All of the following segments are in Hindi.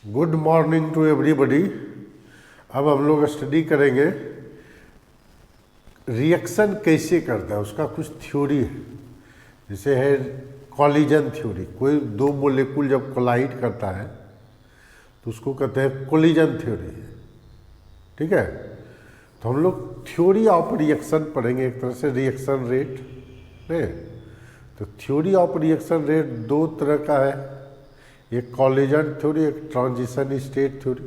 Good morning to everybody. अब हम लोग स्टडी करेंगे रिएक्शन कैसे करता है, उसका कुछ थ्योरी है। जैसे है कॉलिजन थ्योरी, कोई दो मोलेकुल जब कोलाइड करता है तो उसको कहते हैं कोलिजन थ्योरी। ठीक है, तो हम लोग थ्योरी ऑफ रिएक्शन पढ़ेंगे, एक तरह से रिएक्शन रेट नहीं। तो थ्योरी ऑफ रिएक्शन रेट दो तरह का है, एक कॉलिजन थ्योरी, एक ट्रांजिशन स्टेट थ्योरी।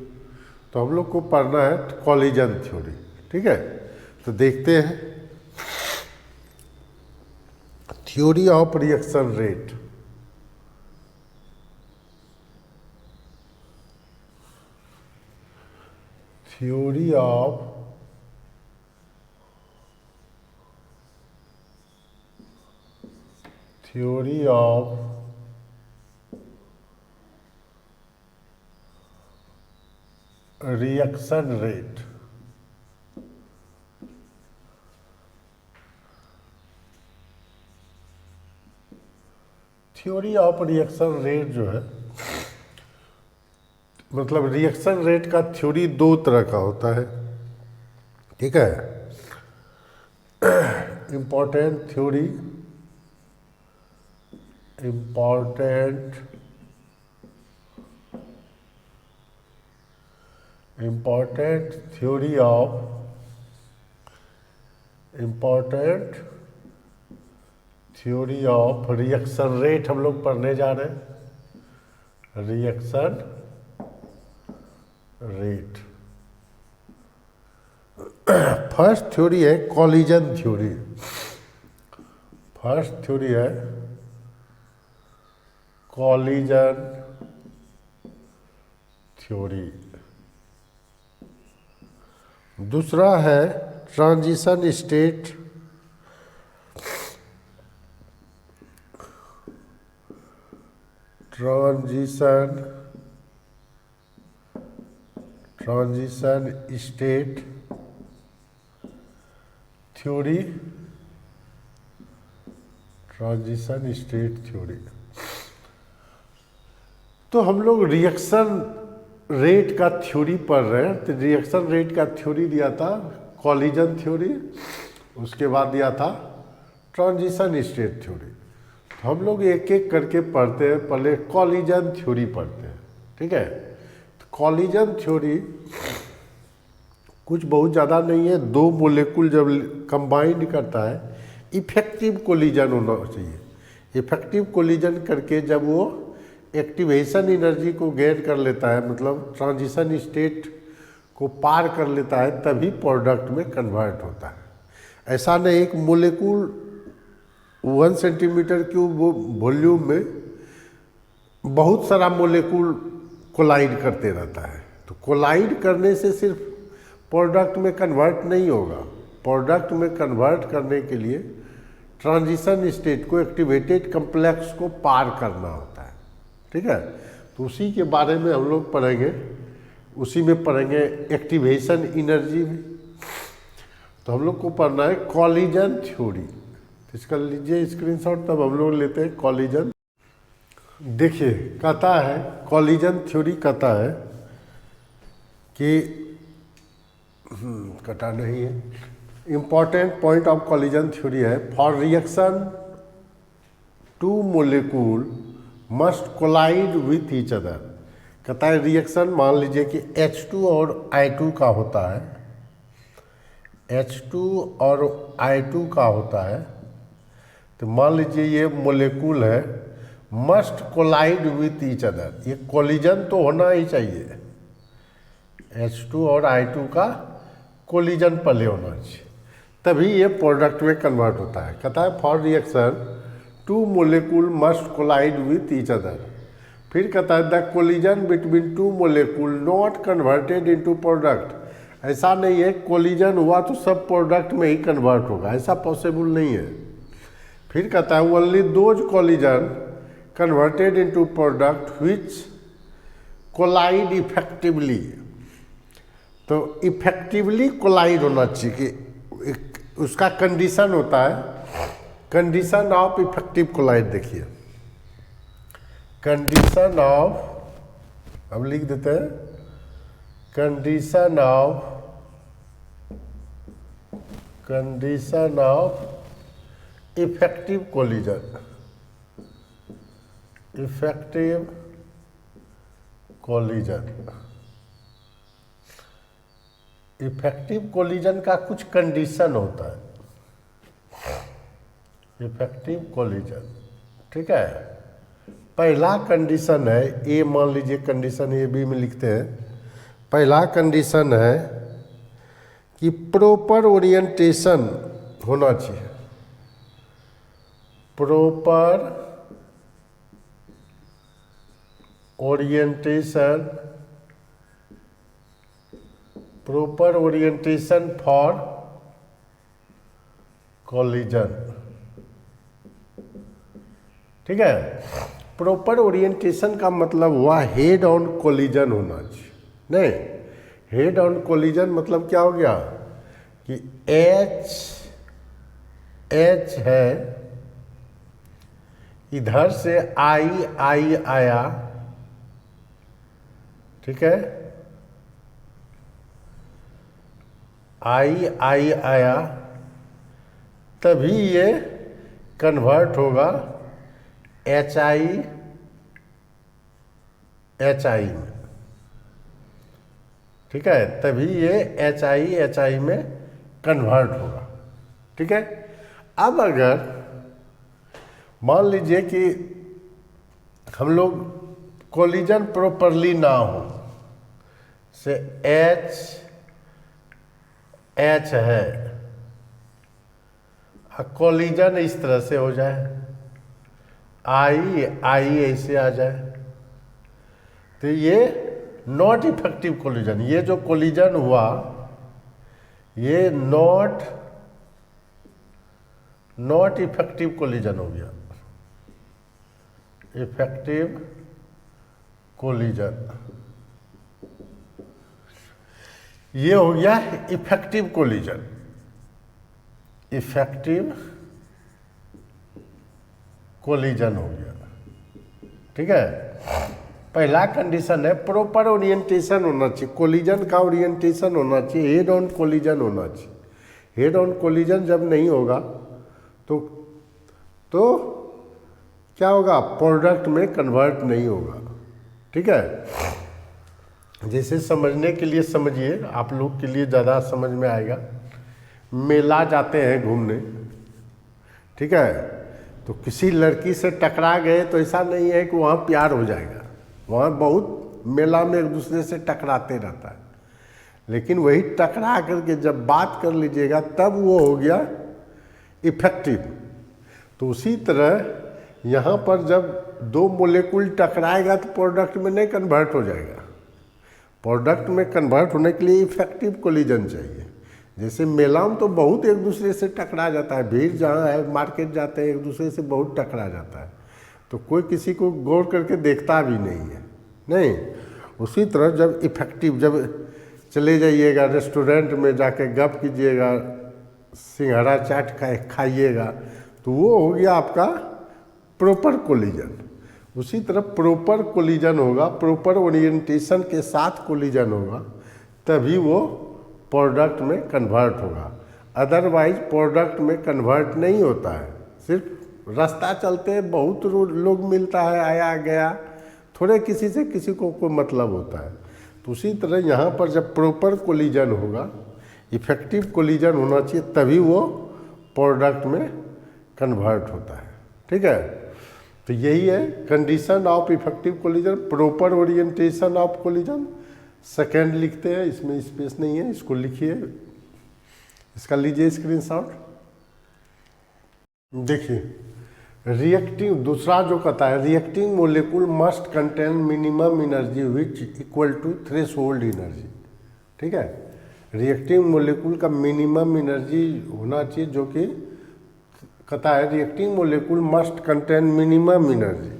तो हम लोग को पढ़ना है कॉलिजन थ्योरी। ठीक है, तो देखते हैं theory of reaction rate. Theory of reaction rate. Theory of reaction rate जो है, मतलब रिएक्शन रेट का थ्योरी दो तरह का होता है। ठीक है, important theory, important theory of reaction rate हम लोग पढ़ने जा रहे हैं। रिएक्शन रेट फर्स्ट थ्योरी है कॉलिजन थ्योरी। फर्स्ट थ्योरी है कॉलिजन थ्योरी। दूसरा है transition state. Transition state theory. Transition state theory. तो हम लोग रिएक्शन रेट का थ्योरी पढ़ रहे हैं। तो रिएक्शन रेट का थ्योरी दिया था कॉलिजन थ्योरी, उसके बाद दिया था ट्रांजिशन स्टेट थ्योरी। तो हम लोग एक एक करके पढ़ते हैं। पहले कॉलिजन थ्योरी पढ़ते हैं। ठीक है, तो कॉलिजन थ्योरी कुछ बहुत ज़्यादा नहीं है, दो मोलेकुल जब कंबाइंड करता है, इफेक्टिव कोलिजन होना चाहिए। इफेक्टिव कोलिजन करके जब वो एक्टिवेशन एनर्जी को गेन कर लेता है, मतलब ट्रांजिशन स्टेट को पार कर लेता है, तभी प्रोडक्ट में कन्वर्ट होता है। ऐसा नहीं एक मोलेकुल 1 सेंटीमीटर क्यूब वॉल्यूम में बहुत सारा मोलेकुल कोलाइड करते रहता है। तो कोलाइड करने से सिर्फ प्रोडक्ट में कन्वर्ट नहीं होगा। प्रोडक्ट में कन्वर्ट करने के लिए ट्रांजिशन स्टेट को, एक्टिवेटेड कॉम्प्लेक्स को पार करना होता है। ठीक है, तो उसी के बारे में हम लोग पढ़ेंगे। उसी में पढ़ेंगे एक्टिवेशन एनर्जी में। तो हम लोग को पढ़ना है कॉलिजन थ्योरी। तो इसका लीजिए स्क्रीनशॉट, तब हम लोग लेते हैं कॉलिजन। देखिए कहता है कॉलिजन थ्योरी कहता है कि कटा नहीं है, important point of collision theory है for reaction two molecule must collide with each other. कहता है रिएक्शन, मान लीजिए कि H2 और I2 का होता है, H2 और I2 का होता है। तो मान लीजिए ये मोलेकुल है, must collide with each other. ये कोलिजन तो होना ही चाहिए, H2 और I2 का कोलिजन पहले होना चाहिए, तभी ये प्रोडक्ट में कन्वर्ट होता है। कहता है for reaction two molecule must collide with each other. फिर कहता है the collision between two molecule not converted into product. ऐसा नहीं है कोलिजन हुआ तो सब प्रोडक्ट में ही कन्वर्ट होगा, ऐसा पॉसिबल नहीं है। फिर कहता है only those collision converted into product which collide effectively. तो इफेक्टिवली कोलाइड होना चाहिए कि उसका कंडीशन होता है, कंडीशन ऑफ इफेक्टिव कोलाइड। देखिए कंडीशन ऑफ अब लिख देते हैं condition of effective collision. Effective collision, effective collision का कुछ कंडीशन होता है। इफेक्टिव कोलिजन, ठीक है। पहला कंडीशन है ए, मान लीजिए कंडीशन ए बी में लिखते हैं। पहला कंडीशन है कि प्रॉपर ओरिएंटेशन होना चाहिए। प्रॉपर ओरिएंटेशन फॉर कोलिजन, ठीक है। प्रॉपर ओरिएंटेशन का मतलब हुआ हेड ऑन कोलिजन होना चाहिए। नहीं, हेड ऑन कोलिजन मतलब क्या हो गया कि एच है, इधर से आई आया, ठीक है, आई आया, तभी ये कन्वर्ट होगा एच आई में, ठीक है, तभी ये एच आई में कन्वर्ट होगा, ठीक है। अब अगर मान लीजिए कि हम लोग कोलिजन प्रॉपरली ना हो, से एच है, कोलिजन इस तरह से हो जाए, आई ऐसे आ जाए, तो ये नॉट इफेक्टिव कोलिजन। ये जो कोलिजन हुआ ये नॉट इफेक्टिव कोलिजन हो गया। इफेक्टिव कोलिजन, ये हो गया इफेक्टिव कोलिजन। इफेक्टिव कोलिजन हो गया, ठीक है। पहला कंडीशन है प्रॉपर ओरिएंटेशन होना चाहिए, कोलिजन का ओरिएंटेशन होना चाहिए, हेड ऑन कोलिजन होना चाहिए। हेड ऑन कोलिजन जब नहीं होगा तो क्या होगा, प्रोडक्ट में कन्वर्ट नहीं होगा, ठीक है। जैसे समझने के लिए समझिए, आप लोग के लिए ज़्यादा समझ में आएगा। मेला जाते हैं घूमने, ठीक है, तो किसी लड़की से टकरा गए तो ऐसा नहीं है कि वहाँ प्यार हो जाएगा। वहाँ बहुत मेला में एक दूसरे से टकराते रहता है, लेकिन वही टकरा करके जब बात कर लीजिएगा तब वो हो गया इफेक्टिव। तो उसी तरह यहाँ पर जब दो मोलेकुल टकराएगा तो प्रोडक्ट में नहीं कन्वर्ट हो जाएगा। प्रोडक्ट में कन्वर्ट होने के लिए इफेक्टिव कोलिजन चाहिए। जैसे मेला में तो बहुत एक दूसरे से टकरा जाता है, भीड़ जहाँ है, मार्केट जाते हैं, एक दूसरे से बहुत टकरा जाता है, तो कोई किसी को गौर करके देखता भी नहीं है, नहीं। उसी तरह जब इफेक्टिव, जब चले जाइएगा रेस्टोरेंट में जाके गप कीजिएगा, सिंघाड़ा चाट खाइएगा, तो वो हो गया आपका प्रॉपर कोलिजन। उसी तरह प्रॉपर कोलिजन होगा, प्रॉपर ओरिएंटेशन के साथ कोलिजन होगा, तभी वो प्रोडक्ट में कन्वर्ट होगा। अदरवाइज प्रोडक्ट में कन्वर्ट नहीं होता है। सिर्फ रास्ता चलते बहुत लोग मिलता है, आया गया, थोड़े किसी से किसी को कोई मतलब होता है। तो उसी तरह यहाँ पर जब प्रॉपर कोलिजन होगा, इफेक्टिव कोलिजन होना चाहिए, तभी वो प्रोडक्ट में कन्वर्ट होता है, ठीक है। तो यही है condition of effective collision, proper orientation of collision. Second लिखते हैं, इसमें स्पेस नहीं है, इसको लिखिए, इसका लीजिए स्क्रीनशॉट। देखिए रिएक्टिंग, दूसरा जो कहता है reacting molecule must contain minimum energy which equal to threshold energy, ठीक है। रिएक्टिंग मोलेकुल का मिनिमम एनर्जी होना चाहिए, जो कि कहता है reacting molecule must contain minimum energy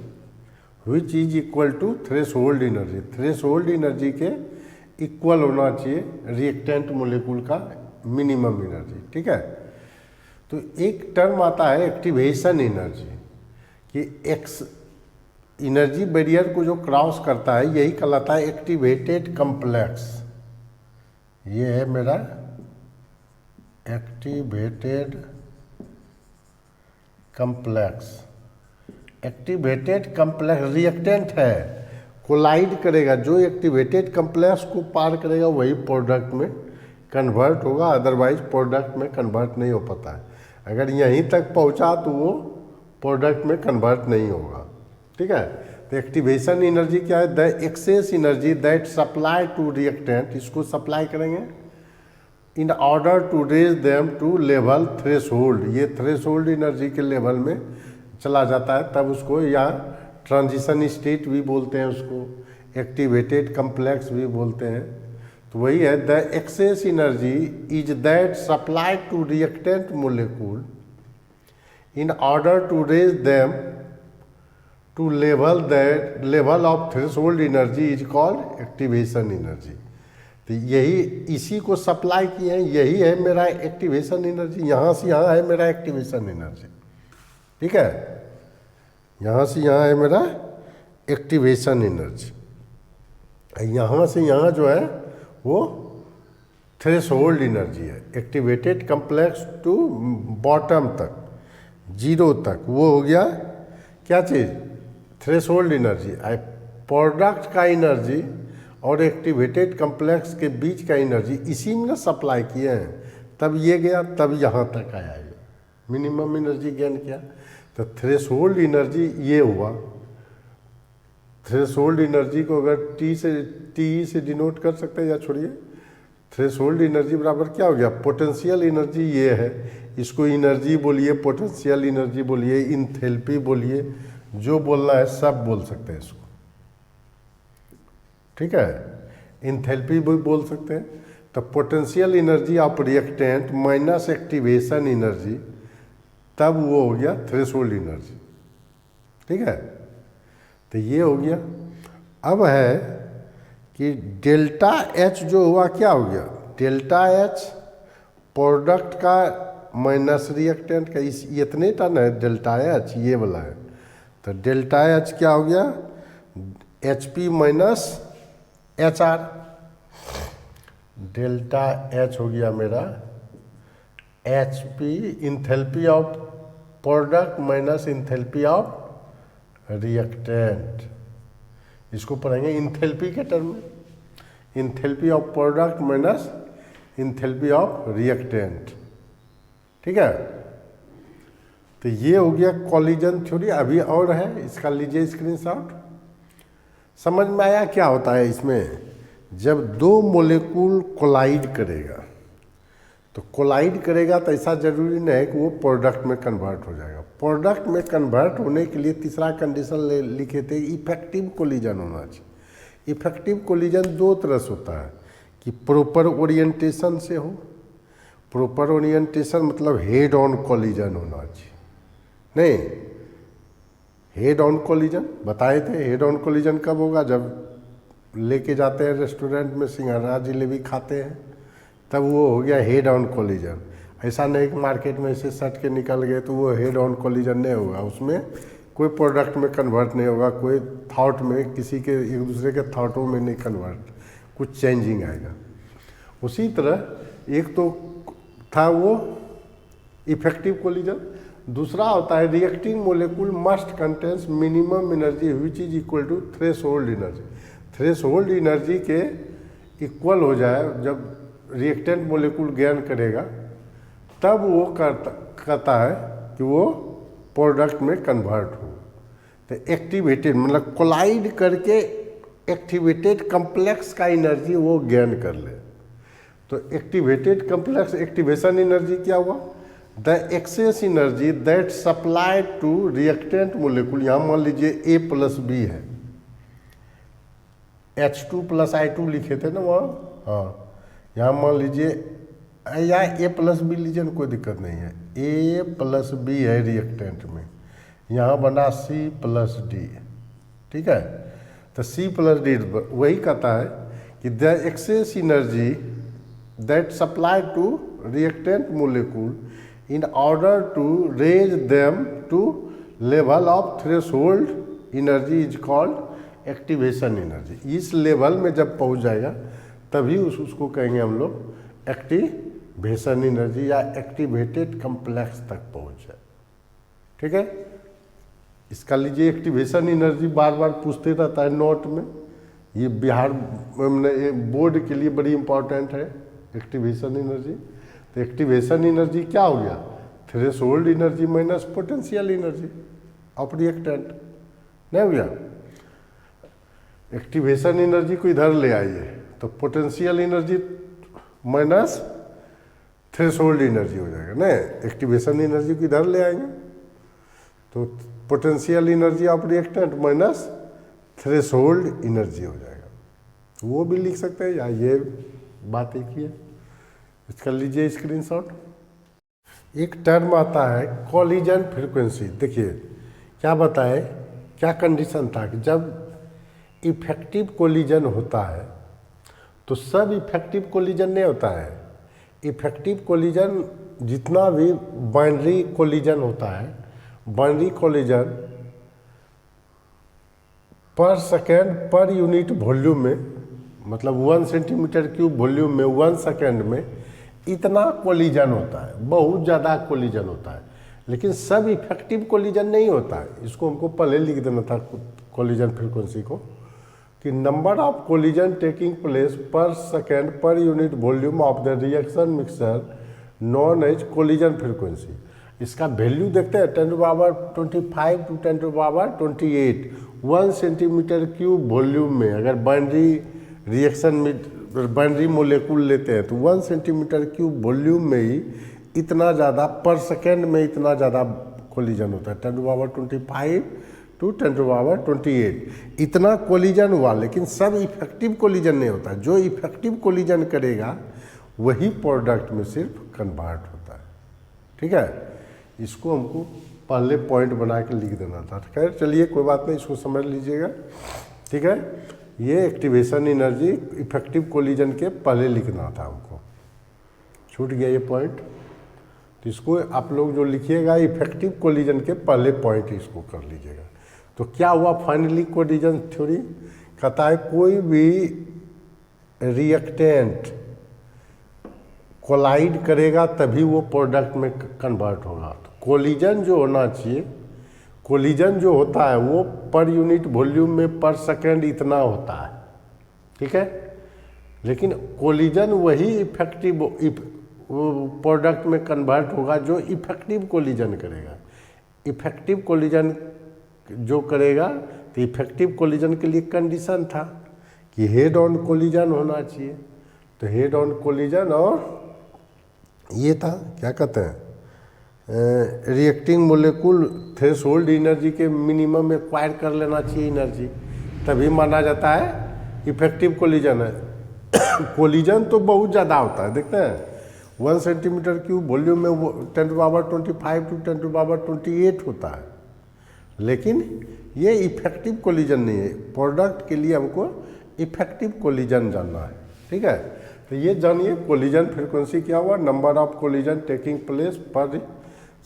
which is equal to threshold energy. Threshold energy के इक्वल होना चाहिए रिएक्टेंट मोलेकुल का मिनिमम एनर्जी, ठीक है। तो एक टर्म आता है एक्टिवेशन एनर्जी, कि एनर्जी बैरियर को जो क्रॉस करता है यही कहलाता है एक्टिवेटेड कॉम्प्लेक्स। ये है मेरा activated complex. Activated complex reactant है, कोलाइड करेगा, जो एक्टिवेटेड कॉम्प्लेक्स को पार करेगा वही प्रोडक्ट में कन्वर्ट होगा, अदरवाइज प्रोडक्ट में कन्वर्ट नहीं हो पाता है। अगर यहीं तक पहुंचा तो वो प्रोडक्ट में कन्वर्ट नहीं होगा। ठीक है, तो एक्टिवेशन एनर्जी क्या है? The excess energy that supply to reactant, इसको सप्लाई करेंगे in order to raise them to level threshold, ये थ्रेशोल्ड एनर्जी के लेवल में चला जाता है, तब उसको या ट्रांजिशन स्टेट भी बोलते हैं, उसको एक्टिवेटेड कॉम्प्लेक्स भी बोलते हैं। तो वही है, the excess energy is that supply to reactant molecule in order to raise them to level of threshold energy is called activation energy. तो यही इसी को सप्लाई किए हैं, यही है मेरा एक्टिवेशन एनर्जी। यहाँ से यहाँ है मेरा एक्टिवेशन एनर्जी। ठीक है, यहाँ से यहाँ है मेरा एक्टिवेशन एनर्जी, यहाँ से यहाँ जो है वो थ्रेशोल्ड एनर्जी है। एक्टिवेटेड कॉम्प्लेक्स टू बॉटम तक, 0 तक, वो हो गया क्या चीज़? Threshold energy. प्रोडक्ट का एनर्जी और एक्टिवेटेड कॉम्प्लेक्स के बीच का एनर्जी इसी में ना सप्लाई किए हैं, तब ये गया, तब यहाँ तक आया, ये मिनिमम एनर्जी गेन किया। तो थ्रेशोल्ड एनर्जी ये हुआ। थ्रेशोल्ड एनर्जी को अगर टी से डिनोट कर सकते हैं, या छोड़िए, थ्रेशोल्ड एनर्जी बराबर क्या हो गया? पोटेंशियल एनर्जी ये है, इसको एनर्जी बोलिए, पोटेंशियल एनर्जी बोलिए, इंथैल्पी बोलिए, जो बोलना है सब बोल सकते हैं इसको। ठीक है, इंथैल्पी भी बोल सकते हैं। तो potential energy of reactant minus activation energy, तब वो हो गया थ्रेशोल्ड एनर्जी। ठीक है, तो ये हो गया। अब है कि डेल्टा एच जो हुआ, क्या हो गया? डेल्टा एच प्रोडक्ट का माइनस रिएक्टेंट का, इस इतने टन है डेल्टा एच, ये वाला है। तो डेल्टा एच क्या हो गया? H P minus H R. Delta H हो गया मेरा H P, enthalpy of product minus enthalpy of reactant. इसको पढ़ेंगे इंथैल्पी के टर्म में, enthalpy of product minus enthalpy of reactant. ठीक है, तो ये हो गया कॉलिजन थ्योरी। अभी और है, इसका लीजिए स्क्रीनशॉट। समझ में आया क्या होता है इसमें? जब दो मोलेक्यूल कोलाइड करेगा, तो कोलाइड करेगा तो ऐसा जरूरी नहीं है कि वो प्रोडक्ट में कन्वर्ट हो जाएगा। प्रोडक्ट में कन्वर्ट होने के लिए तीसरा कंडीशन लिखे थे, इफेक्टिव कोलिजन होना चाहिए। इफेक्टिव कोलिजन दो तरह से होता है, कि प्रॉपर ओरिएंटेशन से हो। प्रॉपर ओरिएंटेशन मतलब हेड ऑन कोलिजन होना चाहिए। नहीं, हेड ऑन कोलिजन बताए थे। हेड ऑन कोलिजन कब होगा? जब लेके जाते हैं रेस्टोरेंट में सिंघाड़ा जलेबी खाते हैं, तब वो हो गया हेड ऑन कोलिजन। ऐसा नहीं कि मार्केट में ऐसे सट के निकल गए तो वो हेड ऑन कोलिजन नहीं होगा। उसमें कोई प्रोडक्ट में कन्वर्ट नहीं होगा, कोई थॉट में, किसी के एक दूसरे के थॉटों में नहीं कन्वर्ट, कुछ चेंजिंग आएगा। उसी तरह एक तो था वो इफेक्टिव कोलिजन, दूसरा होता है reacting molecule must contains minimum energy which is equal to threshold energy. Threshold energy के इक्वल हो जाए जब रिएक्टेंट मोलेक्यूल गेन करेगा, तब वो कहता है कि वो प्रोडक्ट में कन्वर्ट हो। तो एक्टिवेटेड मतलब कोलाइड करके एक्टिवेटेड कॉम्प्लेक्स का एनर्जी वो गेन कर ले। तो एक्टिवेटेड कॉम्प्लेक्स एक्टिवेशन एनर्जी क्या हुआ? The excess energy that supply to reactant molecule. यहाँ मान लीजिए A प्लस बी है, H2 प्लस I2 लिखे थे ना वहाँ। हाँ, यहाँ मान लीजिए यहाँ A प्लस बी लीजिए ना, कोई दिक्कत नहीं है। A प्लस बी है रिएक्टेंट में, यहाँ बना C प्लस डी। ठीक है, तो C प्लस डी वही कहता है कि the excess energy that supply to reactant molecule in order to raise them to level of threshold energy is called activation energy. इस लेवल में जब पहुंच जाएगा तभी उसको कहेंगे हम लोग एक्टिवेशन एनर्जी या एक्टिवेटेड कम्प्लेक्स तक पहुंच जाए। ठीक है, इसका लीजिए एक्टिवेशन एनर्जी बार बार पूछते रहता है नोट में, ये बिहार बोर्ड के लिए बड़ी इंपॉर्टेंट है एक्टिवेशन एनर्जी। तो एक्टिवेशन एनर्जी क्या हो गया, threshold energy minus potential energy of reactant, नहीं हो गया। एक्टिवेशन एनर्जी को इधर ले आइए तो potential energy minus threshold energy हो जाएगा ना। एक्टिवेशन एनर्जी को इधर ले आएंगे तो potential energy of reactant minus threshold energy हो जाएगा। वो भी लिख सकते हैं या ये बात एक ही है। इसका लीजिए स्क्रीनशॉट। एक टर्म आता है कॉलिजन फ्रीक्वेंसी। देखिए क्या बताए, क्या कंडीशन था कि जब इफेक्टिव कोलिजन होता है तो सब इफेक्टिव कोलिजन नहीं होता है। इफेक्टिव कोलिजन जितना भी बाइनरी कोलिजन होता है, बाइनरी कोलिजन पर सेकेंड पर यूनिट वॉल्यूम में, मतलब 1 सेंटीमीटर क्यूब वॉल्यूम में 1 सेकेंड में इतना कोलिजन होता है, बहुत ज़्यादा कोलिजन होता है। लेकिन सब इफेक्टिव कोलिजन नहीं होता है। इसको हमको पहले लिख देना था कोलिजन फ्रीक्वेंसी को कि number of collision taking place per second per unit volume of the reaction mixture known as collision frequency. इसका वैल्यू देखते हैं 10⁻25 टू 10⁻28 1 सेंटीमीटर क्यूब वॉल्यूम में। अगर बाइनरी रिएक्शन में बाइनरी मोलेकुल लेते हैं तो 1 सेंटीमीटर क्यूब वॉल्यूम में ही इतना ज़्यादा पर सेकेंड में इतना ज़्यादा कोलिजन होता है 10⁻25 टू 10⁻28 इतना कोलिजन हुआ। लेकिन सब इफेक्टिव कोलिजन नहीं होता। जो इफेक्टिव कोलिजन करेगा वही प्रोडक्ट में सिर्फ कन्वर्ट होता है। ठीक है, इसको हमको पहले पॉइंट बना के लिख देना था। खैर चलिए कोई बात नहीं, इसको समझ लीजिएगा। ठीक है, ये एक्टिवेशन एनर्जी इफेक्टिव कोलिजन के पहले लिखना था हमको, छूट गया ये पॉइंट। तो इसको आप लोग जो लिखिएगा इफेक्टिव कोलिजन के पहले पॉइंट इसको कर लीजिएगा। तो क्या हुआ फाइनली कोलिजन थ्योरी कहता है कोई भी रिएक्टेंट कोलाइड करेगा तभी वो प्रोडक्ट में कन्वर्ट होगा। तो कोलिजन जो होना चाहिए, कोलिजन जो होता है वो पर यूनिट वॉल्यूम में पर सेकेंड इतना होता है। ठीक है, लेकिन कोलिजन वही इफेक्टिव प्रोडक्ट में कन्वर्ट होगा जो इफेक्टिव कोलिजन करेगा। इफेक्टिव कोलिजन जो करेगा तो इफेक्टिव कोलिजन के लिए कंडीशन था कि हेड ऑन कोलिजन होना चाहिए। तो हेड ऑन कोलिजन और ये था क्या कहते हैं रिएक्टिंग मोलेकुल थ्रेशोल्ड एनर्जी के मिनिमम एक्वायर कर लेना चाहिए एनर्जी, तभी माना जाता है इफेक्टिव कोलिजन है। कोलिजन तो बहुत ज़्यादा होता है, देखते हैं 1 सेंटीमीटर क्यूब वॉल्यूम में 10⁻25 टू 10⁻28 होता है। लेकिन ये इफेक्टिव कोलिजन नहीं है। प्रोडक्ट के लिए हमको इफेक्टिव कोलिजन जानना है। ठीक है, तो ये जानिए कोलिजन फ्रीक्वेंसी क्या हुआ, number of collision taking place per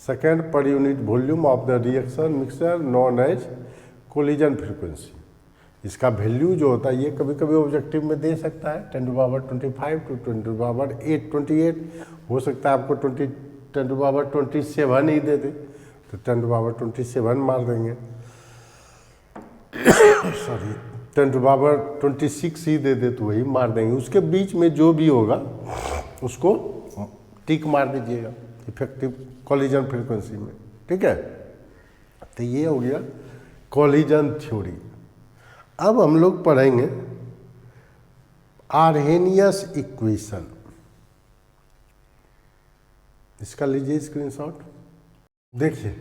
second per unit volume of the reaction mixture known as collision frequency. इसका वैल्यू जो होता है ये कभी कभी ऑब्जेक्टिव में दे सकता है 10⁻25 टू 10⁻28 हो सकता है आपको 10⁻27 ही दे दे तो 10⁻27 मार देंगे। सॉरी 10⁻26 ही दे दे तो वही मार देंगे। उसके बीच में जो भी होगा उसको टिक मार दीजिएगा इफेक्टिव कोलिजन फ्रीक्वेंसी में। ठीक है, तो ये हो गया कोलिजन थ्योरी। अब हम लोग पढ़ेंगे आर्हेनियस इक्वेशन। इसका लीजिए स्क्रीनशॉट। देखिए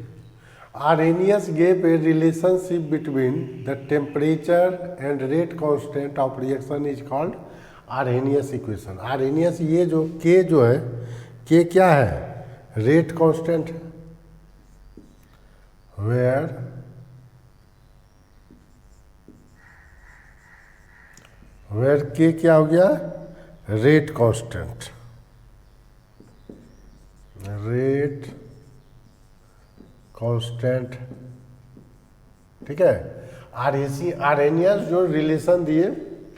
Arrhenius gave a relationship between the temperature and rate constant of reaction is called Arrhenius equation। Arrhenius ये जो K जो है, K क्या है, रेट कांस्टेंट है, वेयर K क्या हो गया, रेट कांस्टेंट, रेट कांस्टेंट। ठीक है, आर्हेनियस जो रिलेशन दिए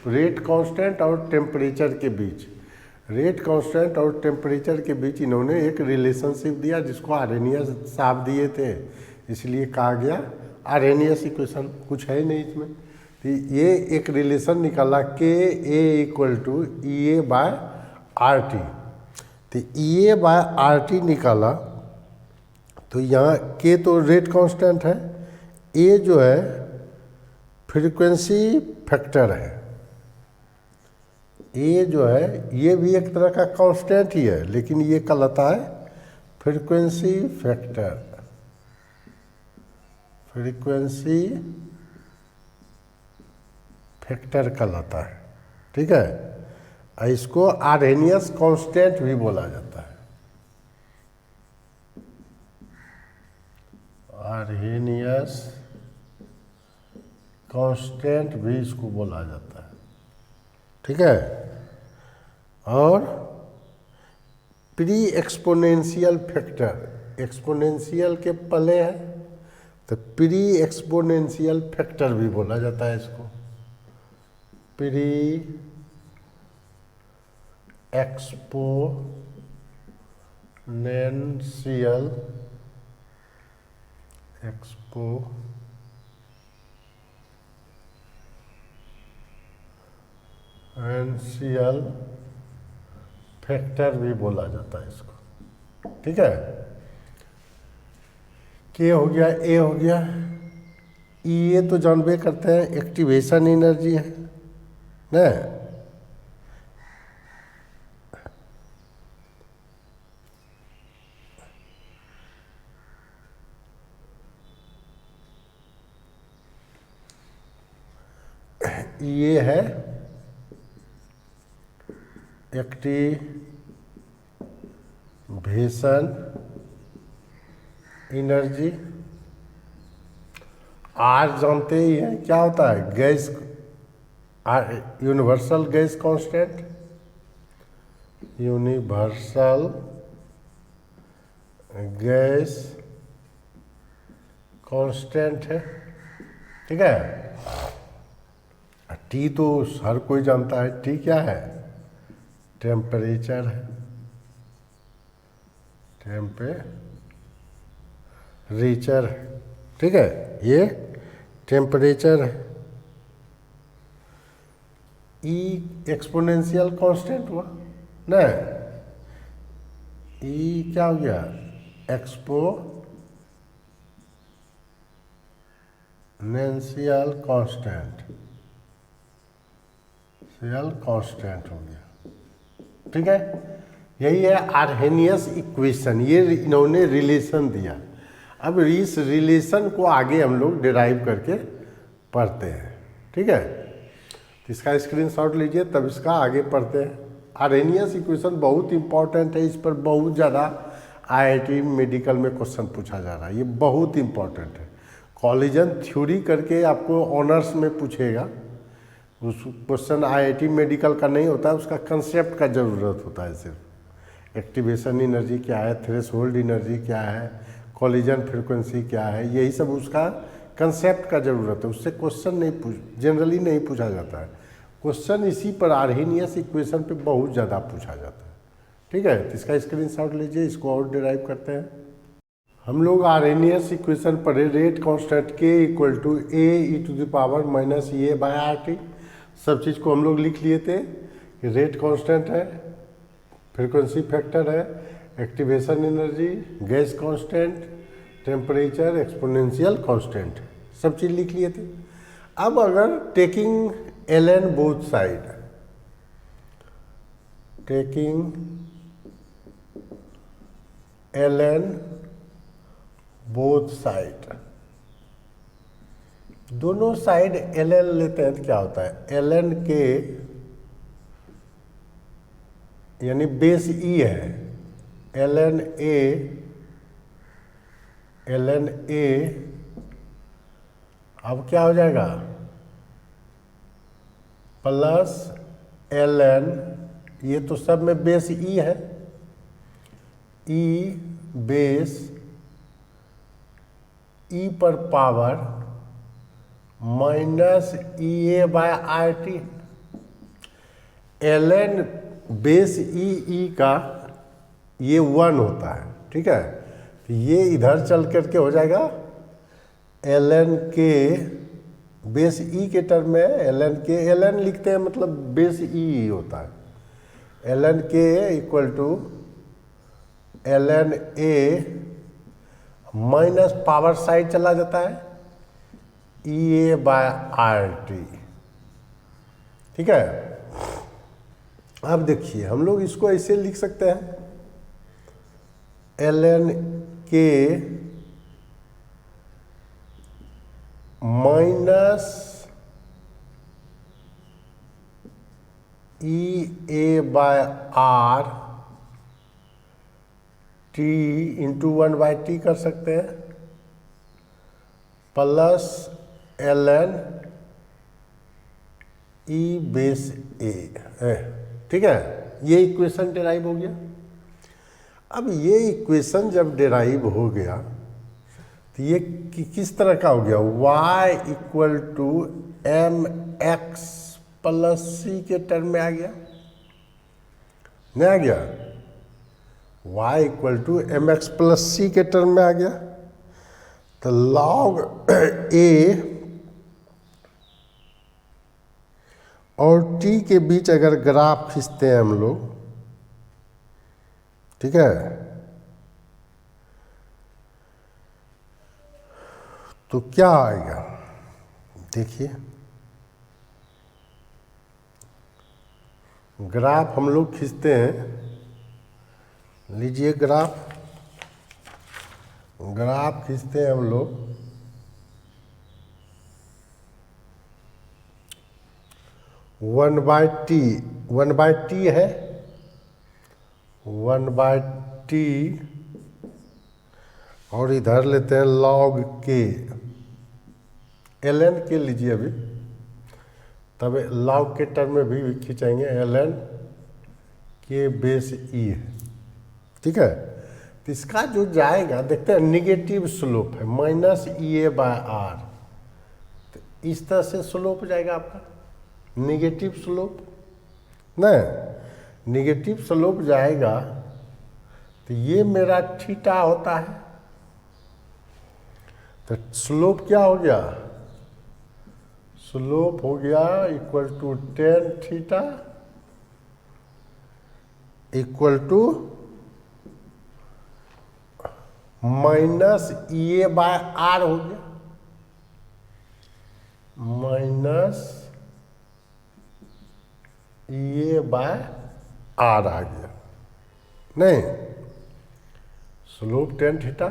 रेट कांस्टेंट और टेम्परेचर के बीच, रेट कांस्टेंट और टेम्परेचर के बीच इन्होंने एक रिलेशनशिप दिया जिसको आर्हेनियस साहब दिए थे, इसलिए कहा गया आर्हेनियस इक्वेशन। कुछ है नहीं इसमें, तो ये एक रिलेशन निकाला के A equal to E A by R T. तो E A by R T निकाला तो यहाँ के तो रेट कांस्टेंट है, ए जो है फ्रीक्वेंसी फैक्टर है, ए जो है ये भी एक तरह का कांस्टेंट ही है लेकिन ये कहलाता है फ्रीक्वेंसी फैक्टर, फ्रीक्वेंसी फैक्टर कहलाता है। ठीक है, इसको आर्हेनियस कांस्टेंट भी बोला जाता है, आर्हेनियस कांस्टेंट भी इसको बोला जाता है। ठीक है, और प्री एक्सपोनेंशियल फैक्टर, एक्सपोनेंशियल के पहले है तो प्री एक्सपोनेंशियल फैक्टर भी बोला जाता है इसको, प्री एक्सपोनेंशियल फैक्टर भी बोला जाता है इसको। ठीक है, के हो गया, ए हो गया, ई ए तो जानबे करते हैं एक्टिवेशन एनर्जी है ना, ये है एक्टिवेशन एनर्जी। आर जानते ही हैं क्या होता है, gas, universal gas constant, universal gas constant है। ठीक है, टी तो हर कोई जानता है, टी क्या है, टेम्परेचर है, टेम्परेचर है। ठीक है, ये टेम्परेचर है। ई एक्सपोनेंशियल कांस्टेंट हुआ ना, ई क्या हो गया, एक्सपोनेंशियल कांस्टेंट हो गया। ठीक है, यही है आर्हेनियस इक्वेशन, ये इन्होंने रिलेशन दिया। अब इस रिलेशन को आगे हम लोग डिराइव करके पढ़ते हैं। ठीक है, इसका स्क्रीनशॉट लीजिए तब इसका आगे पढ़ते हैं। आर्हेनियस इक्वेशन बहुत इंपॉर्टेंट है, इस पर बहुत ज़्यादा आईआईटी मेडिकल में क्वेश्चन पूछा जा रहा है, ये बहुत इंपॉर्टेंट है। कॉलिजन थ्योरी करके आपको ऑनर्स में पूछेगा, उस क्वेश्चन आईआईटी मेडिकल का नहीं होता है, उसका कंसेप्ट का ज़रूरत होता है सिर्फ। एक्टिवेशन एनर्जी क्या है, थ्रेशोल्ड एनर्जी क्या है, कॉलिजन फ्रीक्वेंसी क्या है, यही सब उसका कंसेप्ट का ज़रूरत है, उससे क्वेश्चन नहीं जनरली नहीं पूछा जाता है। क्वेश्चन इसी पर आर्हेनियस इक्वेशन पे बहुत ज़्यादा पूछा जाता है। ठीक है, तो इसका स्क्रीनशॉट लीजिए, इसको और डिराइव करते हैं। हम लोग आर्हेनियस इक्वेशन पढ़े, रेट कांस्टेंट के equal to A E to the power minus A by R T. सब चीज़ को हम लोग लिख लिए थे कि रेट कांस्टेंट है, फ्रीक्वेंसी फैक्टर है, activation energy, gas constant, temperature, exponential constant, सब चीज़ लिख लिए थे। अब अगर taking L N both side, taking L N both side, दोनों साइड एल एन लेते हैं तो क्या होता है, एल एन के यानी बेस ई है, एल एन ए अब क्या हो जाएगा, प्लस एल एन, ये तो सब में बेस ई है, ई बेस ई पर power minus E A by R T. L N base E का ये 1 होता है, ठीक है। तो ये इधर चल करके हो जाएगा एल एन के बेस ई के टर्म में एल एन लिखते हैं, मतलब बेस ई होता है। एल एन के equal to L N A minus power side चला जाता है E A by R T, ठीक है। अब देखिए हम लोग इसको ऐसे लिख सकते हैं एल एन के minus E A by R T into 1/t कर सकते हैं, plus L N E base A, ठीक है। ये इक्वेशन डेराइव हो गया। अब ये इक्वेशन जब डेराइव हो गया तो ये किस तरह का हो गया, y equal to M X plus C के टर्म में आ गया, नहीं आ गया। y equal to M X plus C के टर्म में आ गया। तो लॉग ए और t के बीच अगर ग्राफ खींचते हैं हम लोग, ठीक है, तो क्या आएगा देखिए। ग्राफ हम लोग खींचते हैं, लीजिए ग्राफ खींचते हैं हम लोग। वन बाय टी है, 1/t और इधर लेते हैं लॉग के, एल एन के लीजिए अभी, तब लॉग के टर्म में भी खींचेंगे एल एन के बेस ई है, ठीक है। तो इसका जो जाएगा देखते हैं निगेटिव स्लोप है minus E A by R, तो इस तरह से स्लोप जाएगा आपका निगेटिव स्लोप, नहीं निगेटिव स्लोप जाएगा तो ये मेरा थीटा होता है। तो स्लोप क्या हो गया, स्लोप हो गया equal to tan theta equal to minus E A by R हो गया, minus E A by R आ गया, नहीं स्लोप टेन थीटा।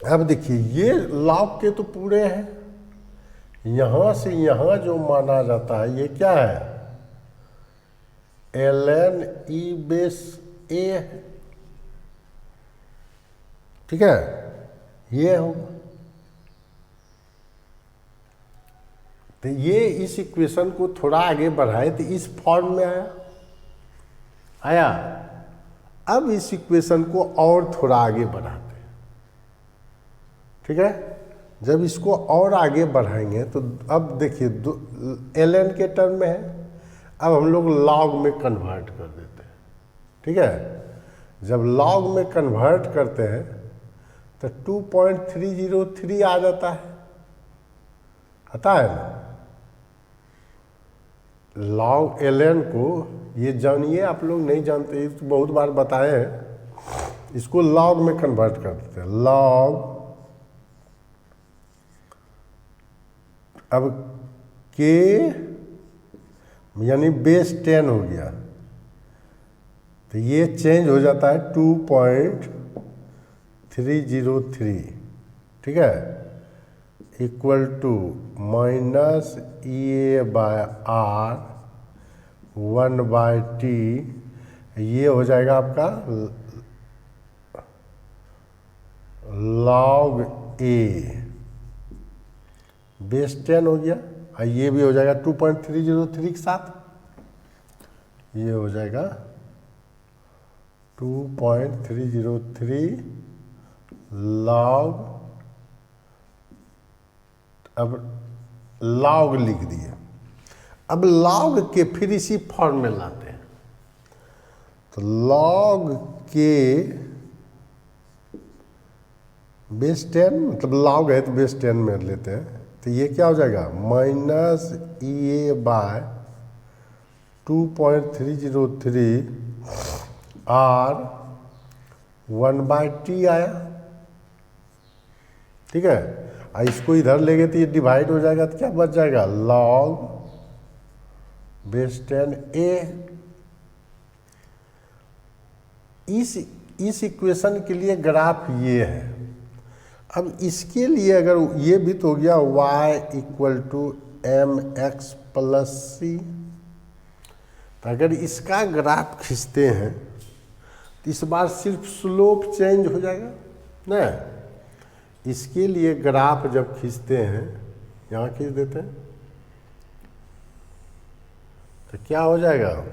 अब देखिए ये लॉग के तो पूरे हैं, यहां से यहां जो माना जाता है ये क्या है, एल एन ई बेस ए है, ठीक है, ये होगा। तो ये इस इक्वेशन को थोड़ा आगे बढ़ाए तो इस फॉर्म में आया। अब इस इक्वेशन को और थोड़ा आगे बढ़ाते हैं, ठीक है। जब इसको और आगे बढ़ाएंगे तो अब देखिए एल एन के टर्म में है, अब हम लोग लॉग में कन्वर्ट कर देते हैं, ठीक है। जब लॉग में कन्वर्ट करते हैं तो 2.303 आ जाता है, आता है ना। लॉग एल एन को ये जानिए, आप लोग नहीं जानते, तो बहुत बार बताए हैं। इसको लॉग में कन्वर्ट कर देते हैं, लॉग अब के यानी बेस 10 हो गया, तो ये चेंज हो जाता है 2.303, ठीक है, equal to minus E A by R 1/t, ये हो जाएगा आपका लॉग ए बेस 10 हो गया, और ये भी हो जाएगा 2.303 के साथ, ये हो जाएगा 2.303 लॉग अब लॉग लिख दिए। अब लॉग के फिर इसी फॉर्म में लाते हैं, तो लॉग के बेस 10, मतलब लॉग है तो बेस 10 में लेते हैं, तो ये क्या हो जाएगा माइनस EA बाय 2.303 और 1/t आया। ठीक है, और इसको इधर ले गए तो ये डिवाइड हो जाएगा, तो क्या बच जाएगा लॉग बेस 10A। इस इक्वेशन के लिए ग्राफ ये है। अब इसके लिए अगर ये भी तो हो गया y = mx + c, तो अगर इसका ग्राफ खींचते हैं तो इस बार सिर्फ स्लोप चेंज हो जाएगा ना। इसके लिए ग्राफ जब खींचते हैं, यहाँ खींच देते हैं, तो क्या हो जाएगा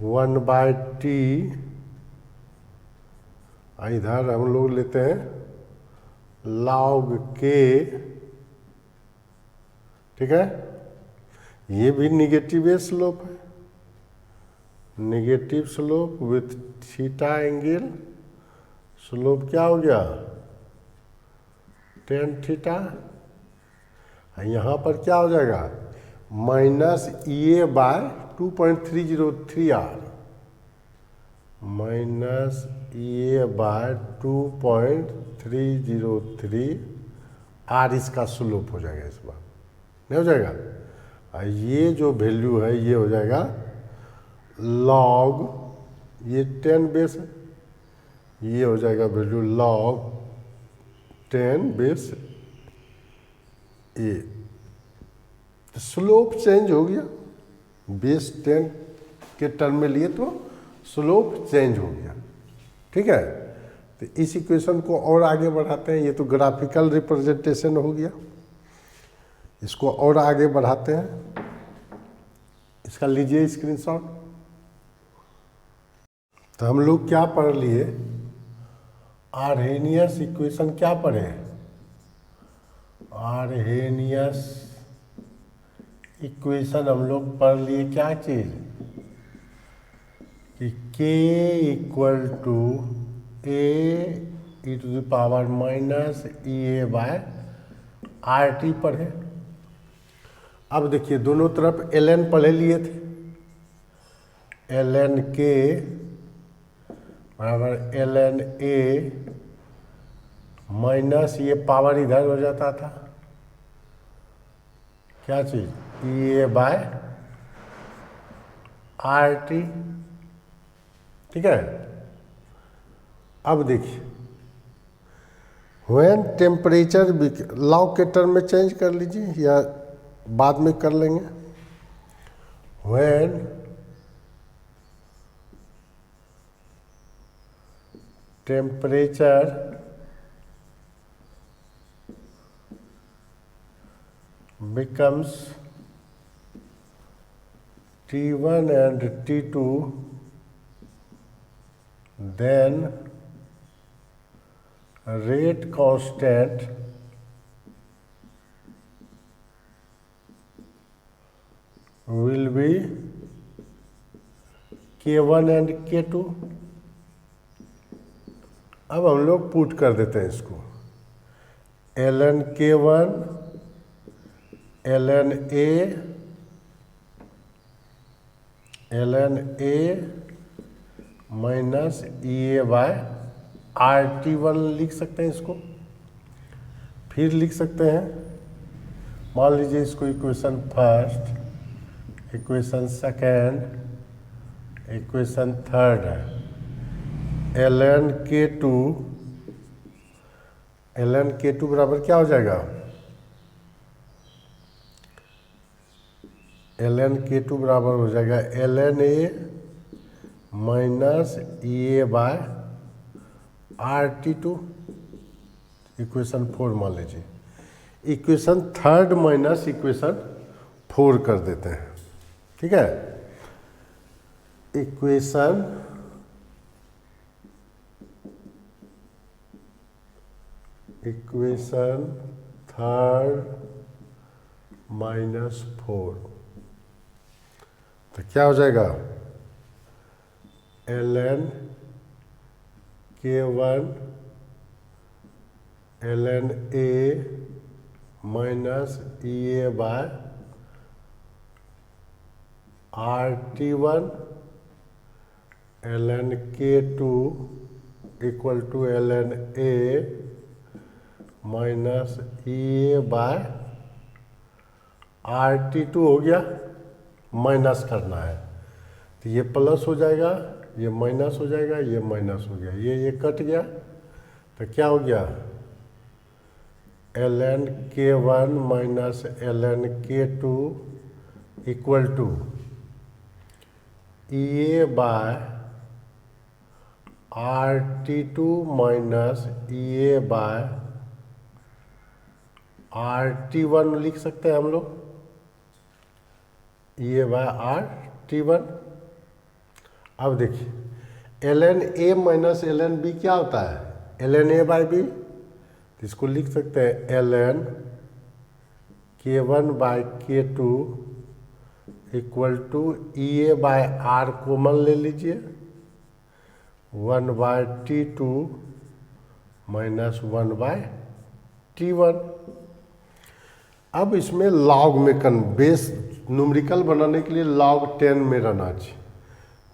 1/t, इधर हम लोग लेते हैं log k। ठीक है, ये भी निगेटिव स्लोप है, negative slope with theta angle, slope क्या हो गया tan थीटा। यहाँ पर क्या हो जाएगा minus EA by 2.303R, minus EA by 2.303R इसका स्लोप हो जाएगा। इस बार नहीं हो जाएगा, और ये जो वैल्यू है ये हो जाएगा लॉग, ये 10 बेस है, ये हो जाएगा वैल्यू लॉग 10 बेस A। तो स्लोप चेंज हो गया, बेस 10 के टर्म में लिए तो स्लोप चेंज हो गया। ठीक है, तो इस इक्वेशन को और आगे बढ़ाते हैं, ये तो ग्राफिकल रिप्रेजेंटेशन हो गया, इसको और आगे बढ़ाते हैं। इसका लीजिए स्क्रीनशॉट। तो हम लोग क्या पढ़ लिए, आर्हेनियस इक्वेशन क्या पढ़े, आर्हेनियस इक्वेशन हम लोग पढ़ लिए क्या चीज कि k = a e⁻−EA/RT पढ़े। अब देखिए दोनों तरफ ln पढ़े लिए थे, ln k बराबर ln a माइनस ये पावर इधर हो जाता था, क्या चीज EA/RT। ठीक है, अब देखिए व्हेन टेम्परेचर, लॉग के टर्म में चेंज कर लीजिए या बाद में कर लेंगे। When temperature becomes T1 and T2, then rate constant will be K1 and K2। अब हम लोग पुट कर देते हैं इसको, ln K1 ln A minus EA/RT1 लिख सकते हैं इसको। फिर लिख सकते हैं, मान लीजिए इसको equation first, equation second, equation third है, ln K2 बराबर क्या हो जाएगा, ln K2 बराबर हो जाएगा ln A minus EA/RT2, equation 4 मान लीजिए। इक्वेशन थर्ड माइनस इक्वेशन 4 कर देते हैं। ठीक है, इक्वेशन 3 माइनस 4, तो क्या हो जाएगा ln K1 ln A minus EA by RT1 ln K2 equal to ln A minus EA by RT2 हो गया, माइनस करना है तो ये प्लस हो जाएगा, ये माइनस हो जाएगा, ये माइनस हो गया, ये कट गया, तो क्या हो गया ln K1 minus ln K2 equal to EA by RT2 minus EA by RT1 लिख सकते हैं हम लोग, EA बाय RT1। अब देखिए ln A minus ln B क्या होता है, ln A बाय B, तो इसको लिख सकते हैं ln K1 by K2 equal to EA by R common ले लीजिए, 1 by T2 minus 1 by T1। अब इसमें लॉग में बेस न्यूमेरिकल बनाने के लिए log 10 में रहना चाहिए,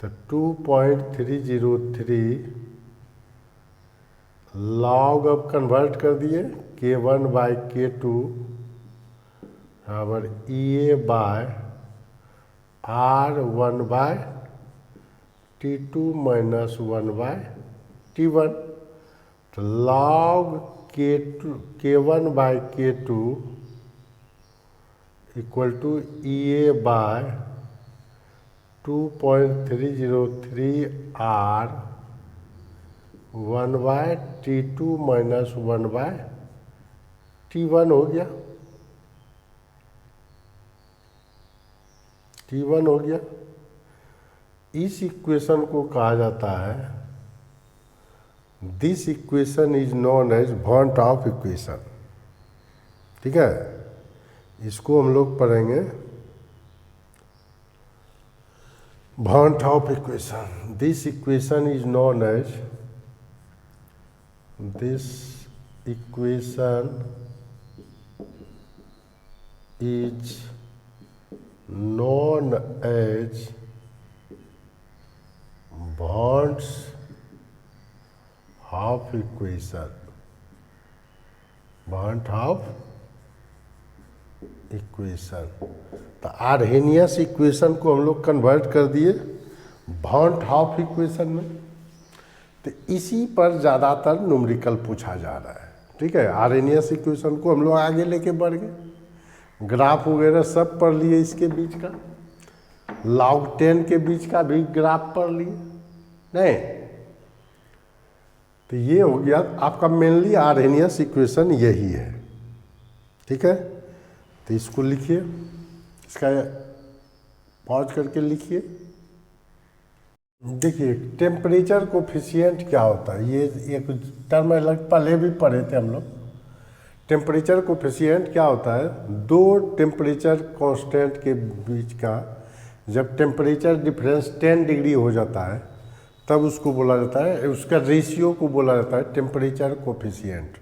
तो 2.303 log अब कन्वर्ट कर दिए K1 बाय K2 बराबर EA by R1 by T2 minus 1 by T1, तो log K1 by K2 equal to EA by 2.303 R 1 by T2 minus 1 by T1 हो गया, T1 हो गया। इस इक्वेशन को कहा जाता है, this equation is known as Van't Hoff equation, ठीक है, इसको हम लोग पढ़ेंगे Van't Hoff equation. This equation is known as, this equation is known as Bond's half equation, Bond half equation. तो आर्हेनियस इक्वेशन को हम लोग कन्वर्ट कर दिए बॉन्ड हाफ इक्वेशन में, तो इसी पर ज़्यादातर न्यूमेरिकल पूछा जा रहा है, ठीक है। आर्हेनियस इक्वेशन को हम लोग आगे लेके बढ़ गए, ग्राफ वगैरह सब पढ़ लिए, इसके बीच का log 10 के बीच का भी ग्राफ पढ़ लिए नहीं, तो ये हो गया आपका मेनली आर्हेनियस इक्वेशन यही है, ठीक है। तो इसको लिखिए, इसका पॉज करके लिखिए। देखिए टेम्परेचर कोफिशिएंट क्या होता है, ये एक टर्म अलग पहले भी पढ़े थे हम लोग। टेम्परेचर कोफिशिएंट क्या होता है, दो टेम्परेचर कांस्टेंट के बीच का जब टेम्परेचर डिफरेंस 10 डिग्री हो जाता है तब उसको बोला जाता है, उसका रेशियो को बोला जाता है टेम्परेचर कोफिशिएंट,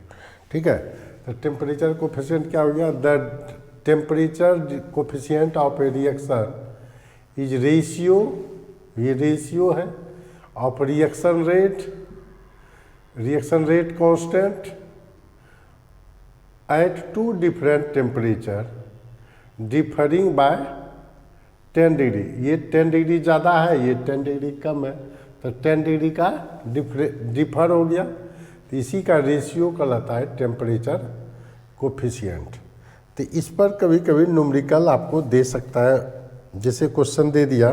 ठीक है। तो टेम्परेचर कोफिशिएंट क्या हो गया, the temperature coefficient of a reaction is ratio, ये रेशियो है of reaction rate constant at two different temperature differing by 10 degree. ये 10 डिग्री ज़्यादा है, ये 10 डिग्री कम है, तो 10 डिग्री का डिफर हो गया, तो इसी का रेशियो कहलाता है टेम्परेचर कोफिशिएंट। तो इस पर कभी कभी न्यूमेरिकल आपको दे सकता है, जैसे क्वेश्चन दे दिया,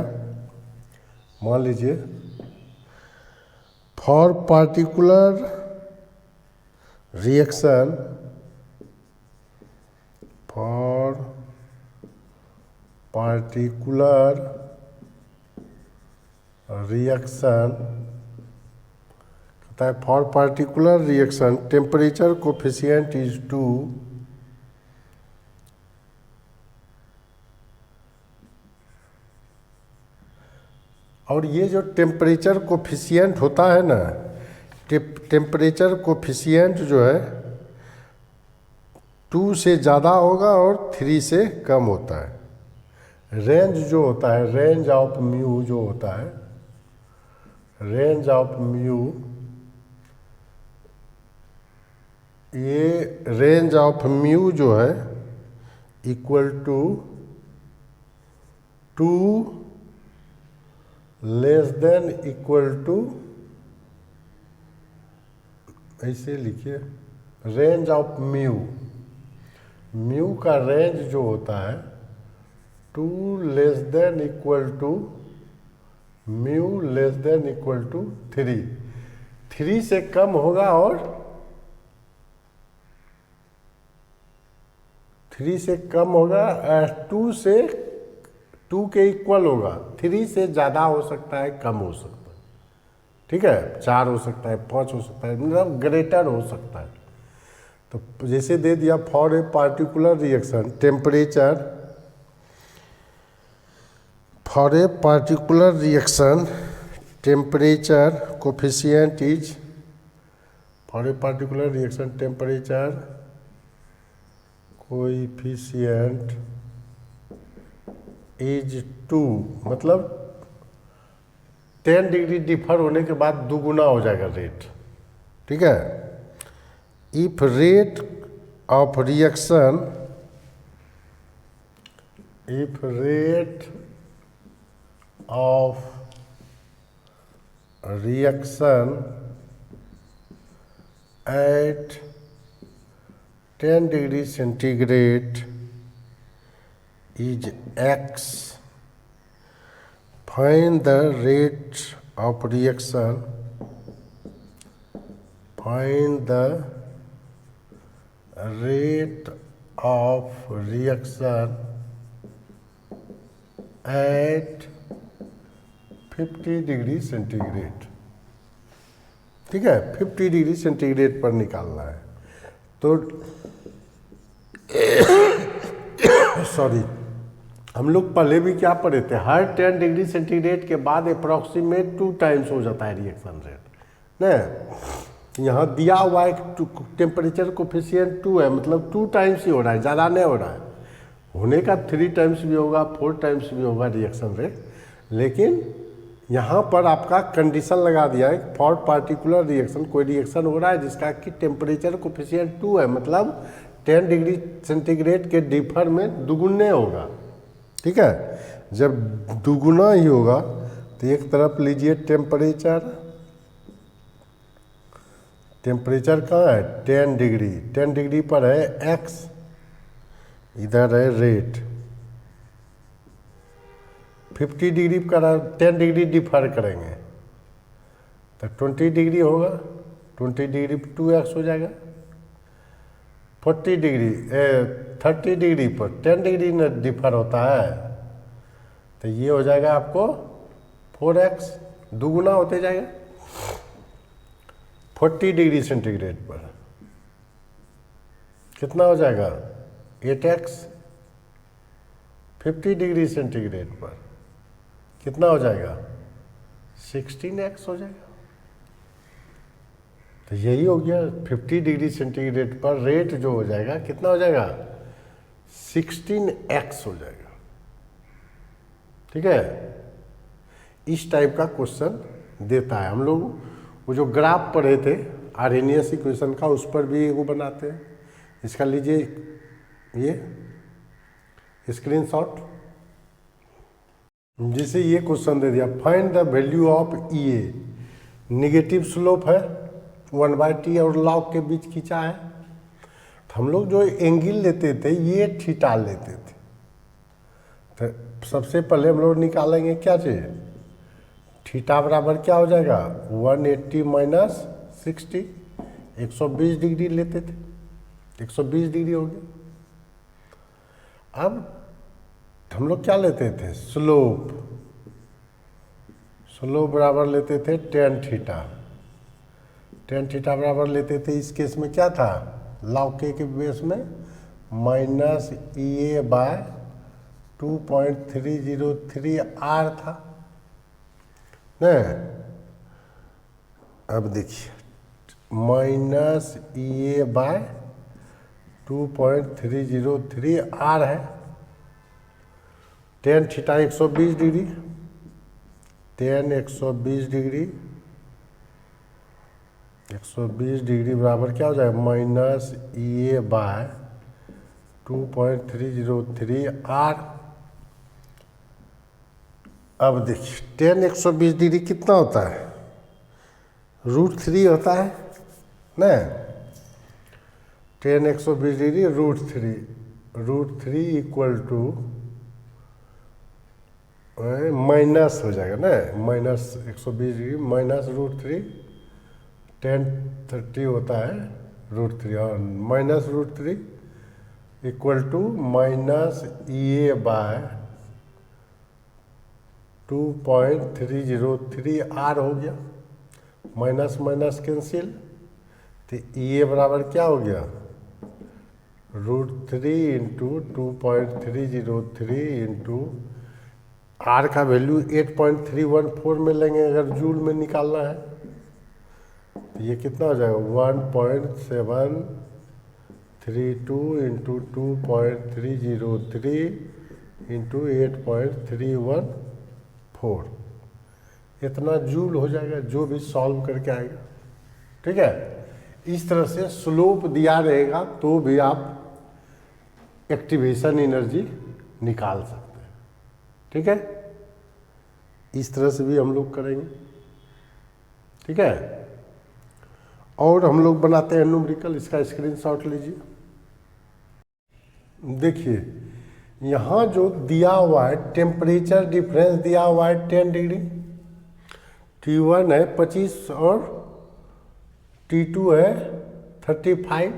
मान लीजिए for particular reaction, for particular reaction, कहता है for particular reaction temperature coefficient is 2 और ये जो टेम्परेचर कोफिशिएंट होता है ना, टेम्परेचर कोफिशिएंट जो है 2 से ज़्यादा होगा और 3 से कम होता है। रेंज जो होता है, रेंज ऑफ म्यू जो होता है, रेंज ऑफ म्यू, ये रेंज ऑफ म्यू जो है equal to 2 less than equal to, ऐसे लिखिए, रेंज ऑफ म्यू, म्यू का रेंज जो होता है 2 less than equal to mu less than equal to 3, 3 से कम होगा और 3 से कम होगा, 2 के इक्वल होगा, 3 से ज़्यादा हो सकता है, कम हो सकता है, ठीक है, 4 हो सकता है, 5 हो सकता है, मतलब ग्रेटर हो सकता है। तो जैसे दे दिया for a particular reaction temperature, for a particular reaction temperature coefficient is, for a particular reaction temperature coefficient is 2, मतलब 10 डिग्री डिफर होने के बाद दुगुना हो जाएगा रेट, ठीक है। If rate of reaction, if rate of reaction at 10 degree centigrade is x, find the rate of reaction, find the rate of reaction at 50 degree centigrade, ठीक है, 50 डिग्री सेंटीग्रेड पर निकालना है। तो सॉरी, हम लोग पहले भी क्या पढ़े थे, हर 10 डिग्री सेंटीग्रेड के बाद अप्रॉक्सीमेट 2 टाइम्स हो जाता है रिएक्शन रेट ना। यहाँ दिया हुआ है टेम्परेचर कोफिशिएंट 2 है, मतलब 2 टाइम्स ही हो रहा है, ज़्यादा नहीं हो रहा है, होने का 3 टाइम्स भी होगा, 4 टाइम्स भी होगा रिएक्शन रेट। लेकिन यहाँ पर आपका कंडीशन लगा दिया है फॉर पार्टिकुलर रिएक्शन, कोई रिएक्शन हो रहा है जिसका कि टेम्परेचर कोफिशिएंट 2 है, मतलब 10 डिग्री सेंटीग्रेड के डिफर में दुगुने होगा, ठीक है। जब दुगुना ही होगा तो एक तरफ लीजिए टेम्परेचर, टेम्परेचर कहाँ है 10 डिग्री, 10 डिग्री पर है x, इधर है रेट, 50 डिग्री का 10 डिग्री डिफर करेंगे तो 20 डिग्री होगा, 20 डिग्री 2x हो जाएगा, 40 डिग्री 30 डिग्री पर 10 डिग्री न डिफर होता है तो ये हो जाएगा आपको 4x, दुगुना होते जाएगा। 40 डिग्री सेंटीग्रेड पर कितना हो जाएगा 8x, 50 डिग्री सेंटीग्रेड पर कितना हो जाएगा 16x हो जाएगा। तो यही हो गया 50 डिग्री सेंटीग्रेड पर रेट जो हो जाएगा कितना हो जाएगा 16x हो जाएगा, ठीक है। इस टाइप का क्वेश्चन देता है। हम लोग वो जो ग्राफ पढ़े थे आर्हेनियस इक्वेशन का, उस पर भी एगो बनाते हैं। इसका लीजिए ये स्क्रीनशॉट, जिसे ये क्वेश्चन दे दिया find the value of EA, negative slope है 1/t और लॉग के बीच खींचा है। तो हम लोग जो एंगल लेते थे ये थीटा लेते थे। तो सबसे पहले हम लोग निकालेंगे क्या चाहिए, थीटा बराबर क्या हो जाएगा 180 माइनस 60, 120 डिग्री लेते थे, 120 डिग्री हो गया। अब हम लोग क्या लेते थे स्लोप, स्लोप बराबर लेते थे tan थीटा, tan थीटा बराबर लेते थे, इस केस में क्या था लॉग के बेस में माइनस EA बाय 2.303 R था। न। अब देखिए minus E A by 2.303 R है। Tan theta 120 degree, tan 120 degree, 120 degree बराबर क्या हो जाएगा minus E A by 2.303 R. अब देखिए टेन 120 डिग्री कितना होता है √3 होता है न। Tan 120 degree √3 equal to minus हो जाएगा ना, माइनस 120 डिग्री माइनस √3, टेन 30 होता है √3 और minus √3 equal to minus E A by 2.303 R हो गया। माइनस माइनस कैंसिल, तो ई ए बराबर क्या हो गया √3 इंटू 2.303 इंटू आर का वैल्यू 8.314 में लेंगे अगर जूल में निकालना है तो ये कितना हो जाएगा 1.732 इंटू 2.303 इंटू 8.314 इतना जूल हो जाएगा जो भी सॉल्व करके आएगा। ठीक है, इस तरह से स्लोप दिया रहेगा तो भी आप एक्टिवेशन एनर्जी निकाल सकते हैं। ठीक है, इस तरह से भी हम लोग करेंगे। ठीक है, और हम लोग बनाते हैं न्यूमेरिकल, इसका स्क्रीनशॉट लीजिए। देखिए यहाँ जो दिया हुआ है टेम्परेचर डिफरेंस दिया हुआ है 10 डिग्री, T1 है 25 और T2 है 35,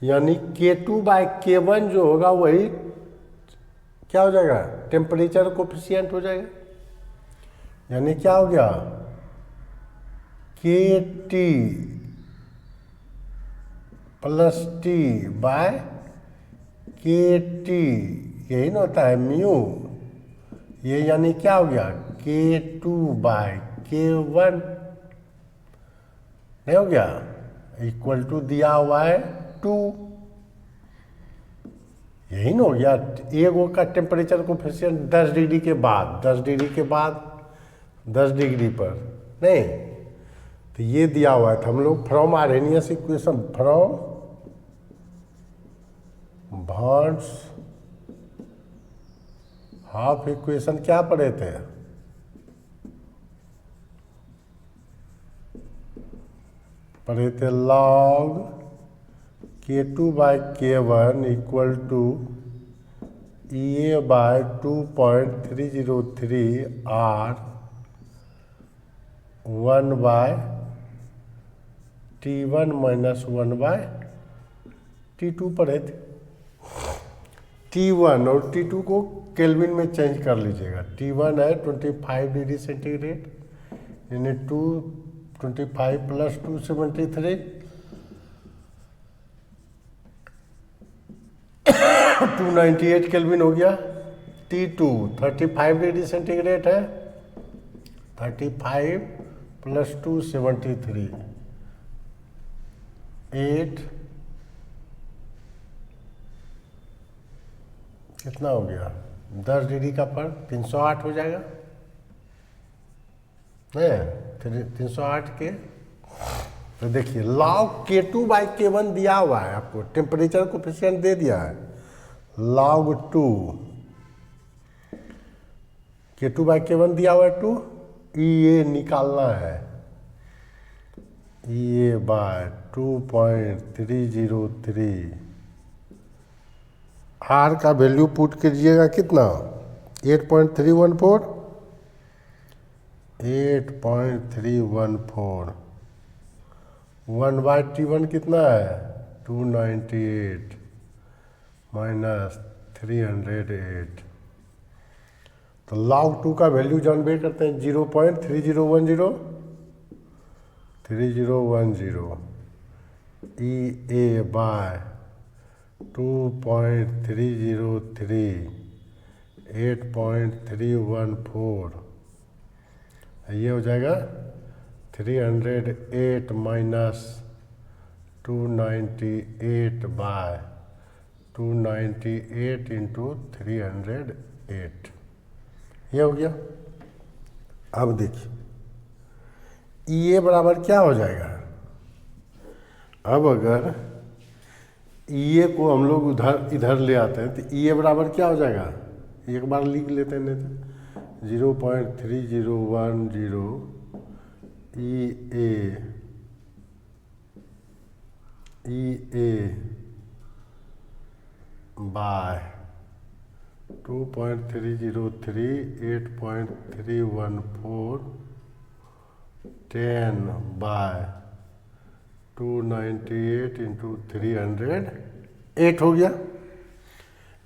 यानी K2 बाय K1 जो होगा वही क्या हो जाएगा टेम्परेचर कोफिशिएंट हो जाएगा। यानी क्या हो गया KT plus T by KT, यही ना होता है म्यू, ये यानी क्या हो गया K2 बाय K1 नहीं हो गया इक्वल टू दिया हुआ है 2, यही ना हो गया। एगो का टेम्परेचर कोफिशिएंट 10 डिग्री के बाद 10 डिग्री के बाद 10 डिग्री पर नहीं, तो ये दिया हुआ है। तो हम लोग from Arrhenius equation from Van't Hoff equation क्या पढ़े थे log K2 by K1 equal to E A by 2.303 R 1 by T1 minus 1 by T2 पढ़े थे। T1 और T2 को केल्विन में चेंज कर लीजिएगा। T1 है 25 डिग्री सेंटीग्रेड, यानी 225 प्लस 273 298 केल्विन हो गया। T2 35 डिग्री सेंटीग्रेड है, 35 प्लस 273 8 कितना हो गया 10 डिग्री का पर 308 हो जाएगा है 308 के। तो देखिए लॉग K2 बाई K1 दिया हुआ है आपको, टेम्परेचर कोफिशिएंट दे दिया है log 2 K2 बाई K1 दिया हुआ है 2, EA निकालना है EA बाय 2.303 R का वैल्यू पुट कीजिएगा कितना 8.314 1 बाय T1 कितना है 298 माइनस 308। तो log 2 का वैल्यू जानबे करते हैं 0.3010 EA बाय 2.303 8.314 ये हो जाएगा 308 माइनस 298 बाय 298 इंटू 308, ये हो गया। अब देखिए ये बराबर क्या हो जाएगा। अब अगर ये को हम लोग इधर ले आते हैं तो ये बराबर क्या हो जाएगा, एक बार लिख लेते हैं, नहीं तो 0.3010 ई ए बाय 2.303 8.314 10 बाय 298 इंटू 308 हो गया।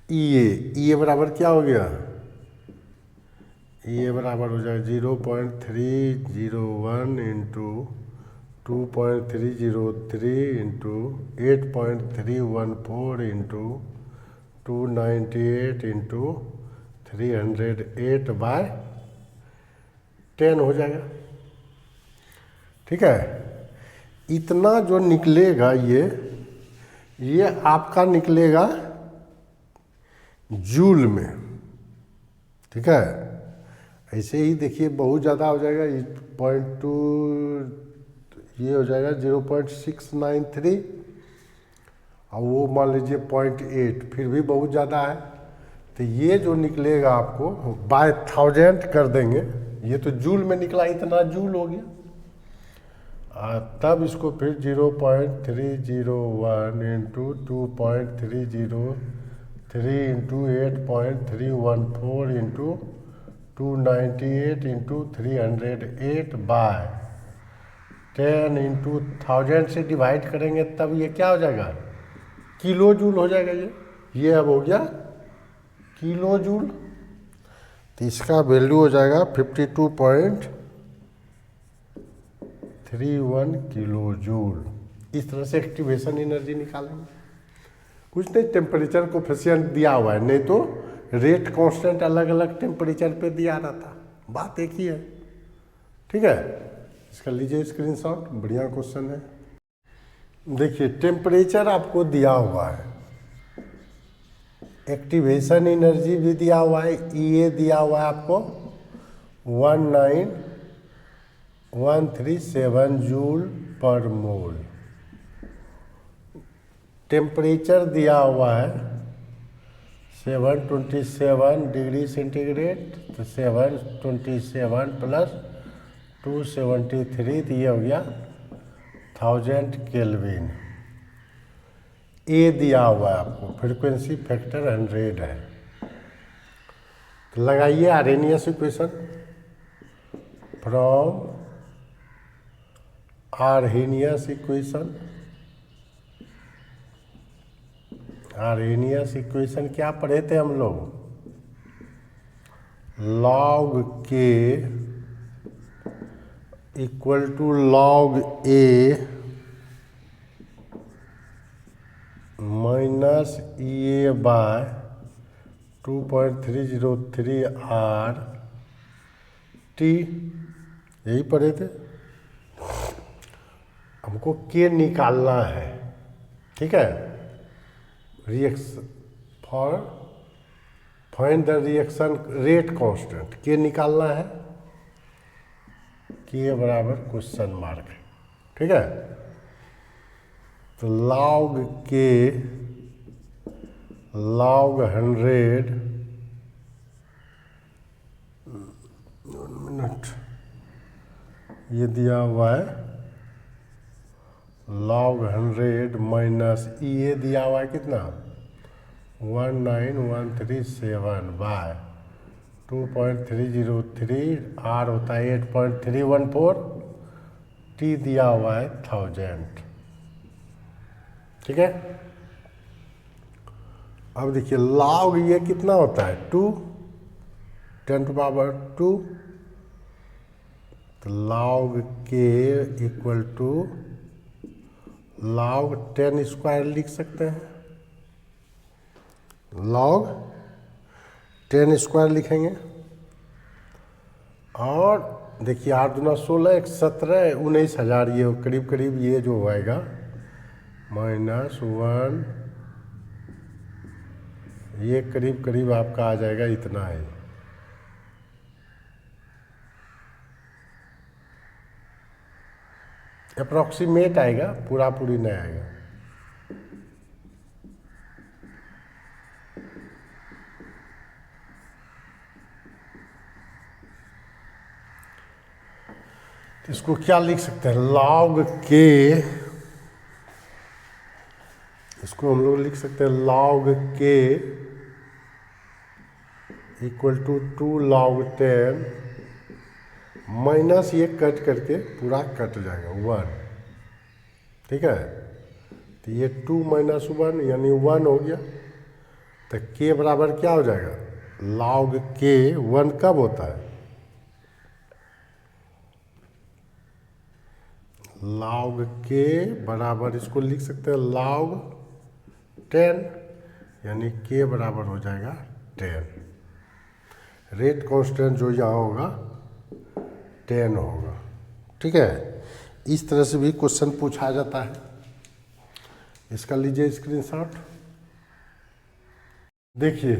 ई ए बराबर क्या हो गया, ये बराबर हो जाएगा 0.301 into 2.303 into 8.314 into 298 into 308 by 10 हो जाएगा। ठीक है, इतना जो निकलेगा ये आपका निकलेगा जूल में। ठीक है, ऐसे ही देखिए बहुत ज़्यादा हो जाएगा, 0.2 ये हो जाएगा 0.693 और वो मान लीजिए 0.8, फिर भी बहुत ज़्यादा है। तो ये जो निकलेगा आपको बाय 1000 कर देंगे, ये तो जूल में निकला, इतना जूल हो गया। तब इसको फिर 0.301 into 2.303 into 8.314 into 298 into 308 by 10 into 1000 से डिवाइड करेंगे, तब ये क्या हो जाएगा, किलो जूल हो जाएगा। ये अब हो गया किलो जूल, तो इसका वैल्यू हो जाएगा 52.31 किलो जूल। इस तरह से एक्टिवेशन एनर्जी निकालेंगे। कुछ नहीं, टेम्परेचर कोफिशिएंट दिया हुआ है, नहीं तो रेट कांस्टेंट अलग अलग टेम्परेचर पे दिया रहता, बात एक ही है। ठीक है, इसका लीजिए स्क्रीनशॉट, बढ़िया क्वेश्चन है। देखिए टेम्परेचर आपको दिया हुआ है, एक्टिवेशन एनर्जी भी दिया हुआ है, ई दिया हुआ है आपको 19137 जूल पर मोल। टेम्परेचर दिया हुआ है 727 डिग्री सेंटीग्रेड, तो 727 प्लस 273, तो ये हो गया 1000 केल्विन। ए दिया हुआ है आपको, फ्रीक्वेंसी फैक्टर 100 है। तो लगाइए Arrhenius equation from Arrhenius equation. Arrhenius equation क्या पढ़े थे हम लोग, लॉग के equal to log A minus E A by 2.303 R T, यही पढ़े थे। हमको के निकालना है। ठीक है, reaction for find the reaction rate constant, K निकालना है, के बराबर क्वेश्चन मार्क। ठीक है, तो लॉग के लॉग 100 मिनट ये दिया हुआ है, लॉग 100 माइनस ई ए दिया हुआ है कितना 19137 बाय 2.303, आर होता है 8.314, टी दिया हुआ है 1000। ठीक है, अब देखिए लॉग ये कितना होता है 2 10⁻², तो लॉग के इक्वल टू लॉग 10 स्क्वायर लिख सकते हैं, लॉग 10 स्क्वायर लिखेंगे और देखिए 8 दूना 16, 1 17, 19,000, ये करीब करीब ये जो आएगा -1, ये करीब करीब आपका आ जाएगा, इतना है। अप्रॉक्सीमेट आएगा, पूरा पूरी नहीं आएगा। इसको क्या लिख सकते हैं, लॉग के, इसको हम लोग लिख सकते हैं लॉग के इक्वल टू 2 log 10 माइनस ये कट करके पूरा कट जाएगा 1, ठीक है। तो ये 2 - 1 यानी 1 हो गया। तो के बराबर क्या हो जाएगा, log के 1 कब होता है, log के बराबर इसको लिख सकते हैं log 10, यानी के बराबर हो जाएगा 10। रेट कांस्टेंट जो यहाँ होगा 10 होगा, ठीक है। इस तरह से भी क्वेश्चन पूछा जाता है। इसका लीजिए स्क्रीनशॉट। देखिए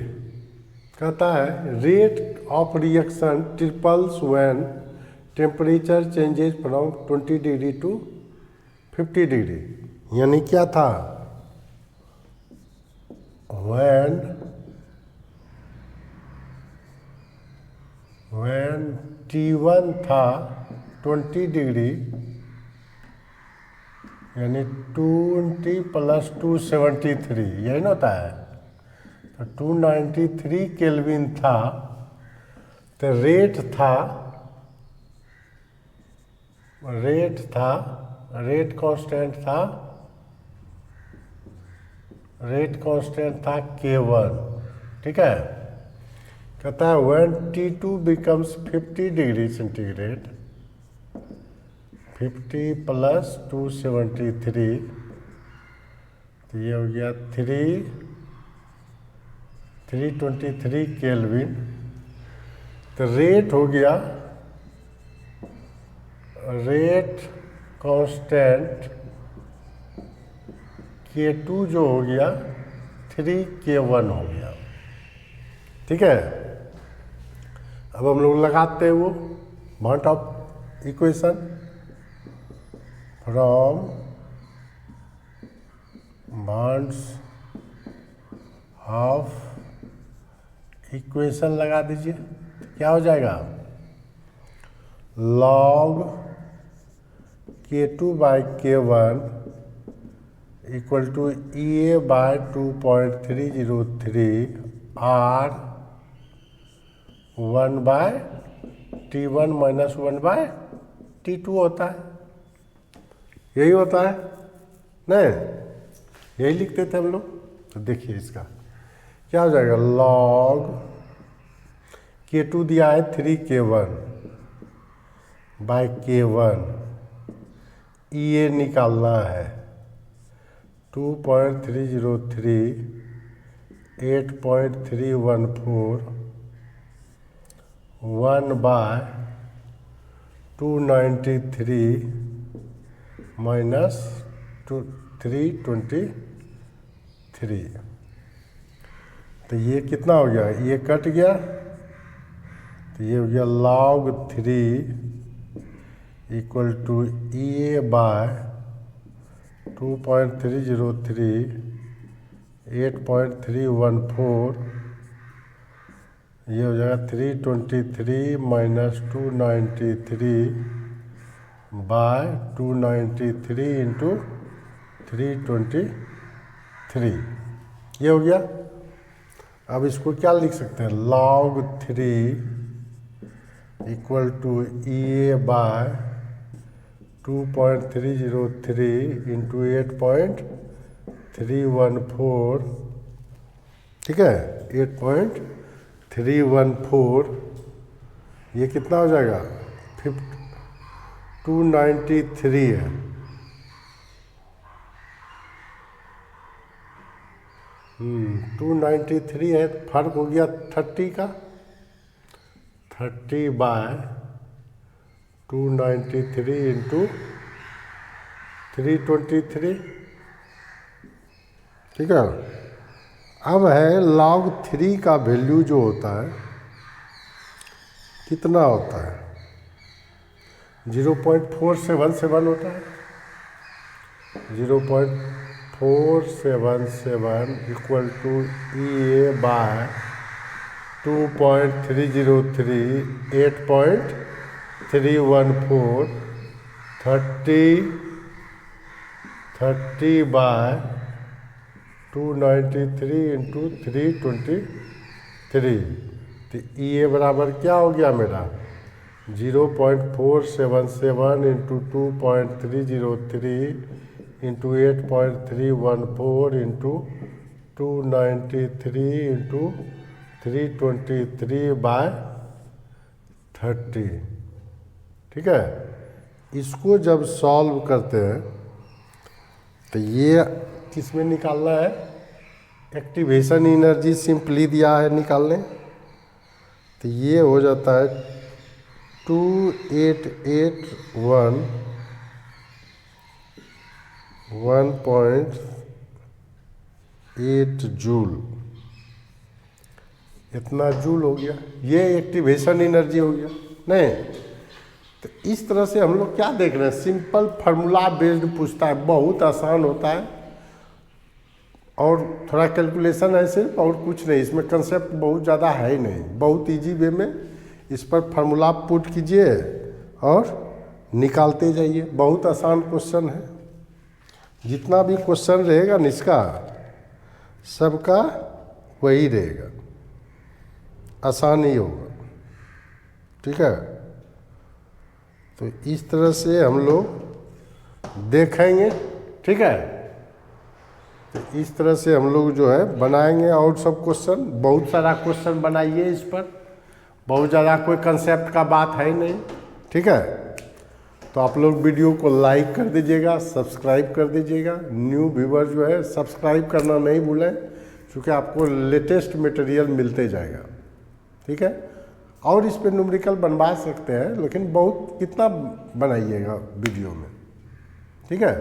कहता है rate of reaction triples when temperature changes from 20 degree to 50 degree, यानी क्या था, when T1 था 20 डिग्री, यानी 20 + 273, यही ना होता है। तो 293 केल्विन था। तो रेट कांस्टेंट था K1, ठीक है। कहता है when T2 becomes 50 degree centigrade, 50 + 273, तो ये हो गया 323 केल्विन। तो रेट हो गया, रेट कांस्टेंट K2 जो हो गया 3K1 हो गया, ठीक है। अब हम लोग लगाते हैं वो mot of equation from bonds of equation लगा दीजिए। क्या हो जाएगा, log K2 by K1 equal to EA by 2.303 R 1 by T1 - 1 by T2 होता है, यही होता है नहीं, यही लिखते थे हम लोग। तो देखिए इसका क्या हो जाएगा, log K2 दिया है 3K1 by K1, EA निकालना है 2.303 8.314 1 by 293 minus 323। तो ये कितना हो गया, ये कट गया, तो ये हो गया log 3 equal to EA by 2.303 8.314, ये हो जाएगा 323 - 293 बाय 293 इंटू 323, ये हो गया। अब इसको क्या लिख सकते हैं, log 3 equal to EA by 2.303 into 8.314, ठीक है, 8.314, ये कितना हो जाएगा 293 है, हम्म 293 है, फर्क हो गया 30 का, 30 बाय 293 इंटू 323, ठीक है। अब है log 3 का वैल्यू जो होता है कितना होता है, 0.477 होता है। 0.477 equal to EA by 2.303, 8.314, 30 by 293 into 323, तो EA बराबर क्या हो गया मेरा, 0.477 into 2.303 into 8.314 into 293 into 323 by 30, ठीक है। इसको जब सॉल्व करते हैं तो ये किस में निकालना है, एक्टिवेशन एनर्जी सिंपली दिया है निकालने, तो ये हो जाता है 2881 1.8 जूल, इतना जूल हो गया, ये एक्टिवेशन एनर्जी हो गया। नहीं तो इस तरह से हम लोग क्या देख रहे हैं, सिंपल फार्मूला बेस्ड पूछता है, बहुत आसान होता है और थोड़ा कैलकुलेशन है सिर्फ, और कुछ नहीं, इसमें कंसेप्ट बहुत ज़्यादा है ही नहीं, बहुत इजी वे में इस पर फार्मूला पुट कीजिए और निकालते जाइए, बहुत आसान क्वेश्चन है। जितना भी क्वेश्चन रहेगा ना इसका सबका वही रहेगा, आसान ही होगा, ठीक है। तो इस तरह से हम लोग देखेंगे, ठीक है। तो इस तरह से हम लोग जो है बनाएंगे, और सब क्वेश्चन, बहुत सारा क्वेश्चन बनाइए इस पर, बहुत ज़्यादा कोई कंसेप्ट का बात है ही नहीं, ठीक है। तो आप लोग वीडियो को लाइक कर दीजिएगा, सब्सक्राइब कर दीजिएगा, न्यू व्यूवर जो है सब्सक्राइब करना नहीं भूलें, क्योंकि आपको लेटेस्ट मटेरियल मिलते जाएगा, ठीक है। और इस पर न्यूमेरिकल बनवा सकते हैं, लेकिन बहुत कितना बनाइएगा वीडियो में, ठीक है।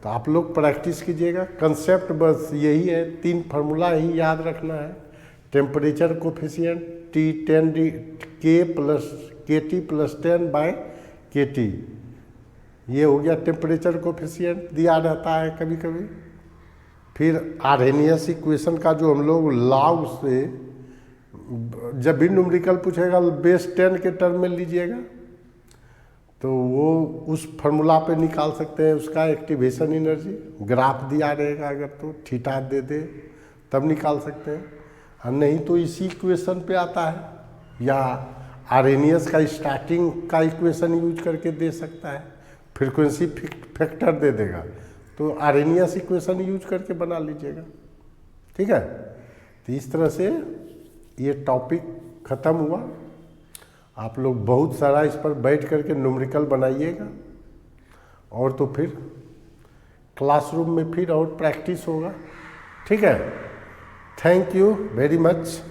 तो आप लोग प्रैक्टिस कीजिएगा, कंसेप्ट बस यही है, 3 फार्मूला ही याद रखना है। Temperature coefficient T10 K plus KT plus 10 by KT, ये हो गया टेम्परेचर कोफिशिएंट, दिया रहता है कभी कभी। फिर आर्हेनियस इक्वेशन का जो हम लोग लॉग से जब भी न्यूमेरिकल पूछेगा बेस 10 के टर्म में लीजिएगा, तो वो उस फार्मूला पे निकाल सकते हैं उसका एक्टिवेशन एनर्जी, ग्राफ दिया रहेगा अगर तो थीटा दे दे तब निकाल सकते हैं, और नहीं तो इसी इक्वेशन पे आता है, या आर्हेनियस का स्टार्टिंग का इक्वेशन यूज करके दे सकता है, फ्रीक्वेंसी फैक्टर दे देगा, तो आर्हेनियस इक्वेशन यूज करके बना लीजिएगा, ठीक है। तो इस तरह से ये टॉपिक ख़त्म हुआ। आप लोग बहुत सारा इस पर बैठ करके न्यूमेरिकल बनाइएगा, और तो फिर क्लासरूम में फिर और प्रैक्टिस होगा, ठीक है। Thank you very much.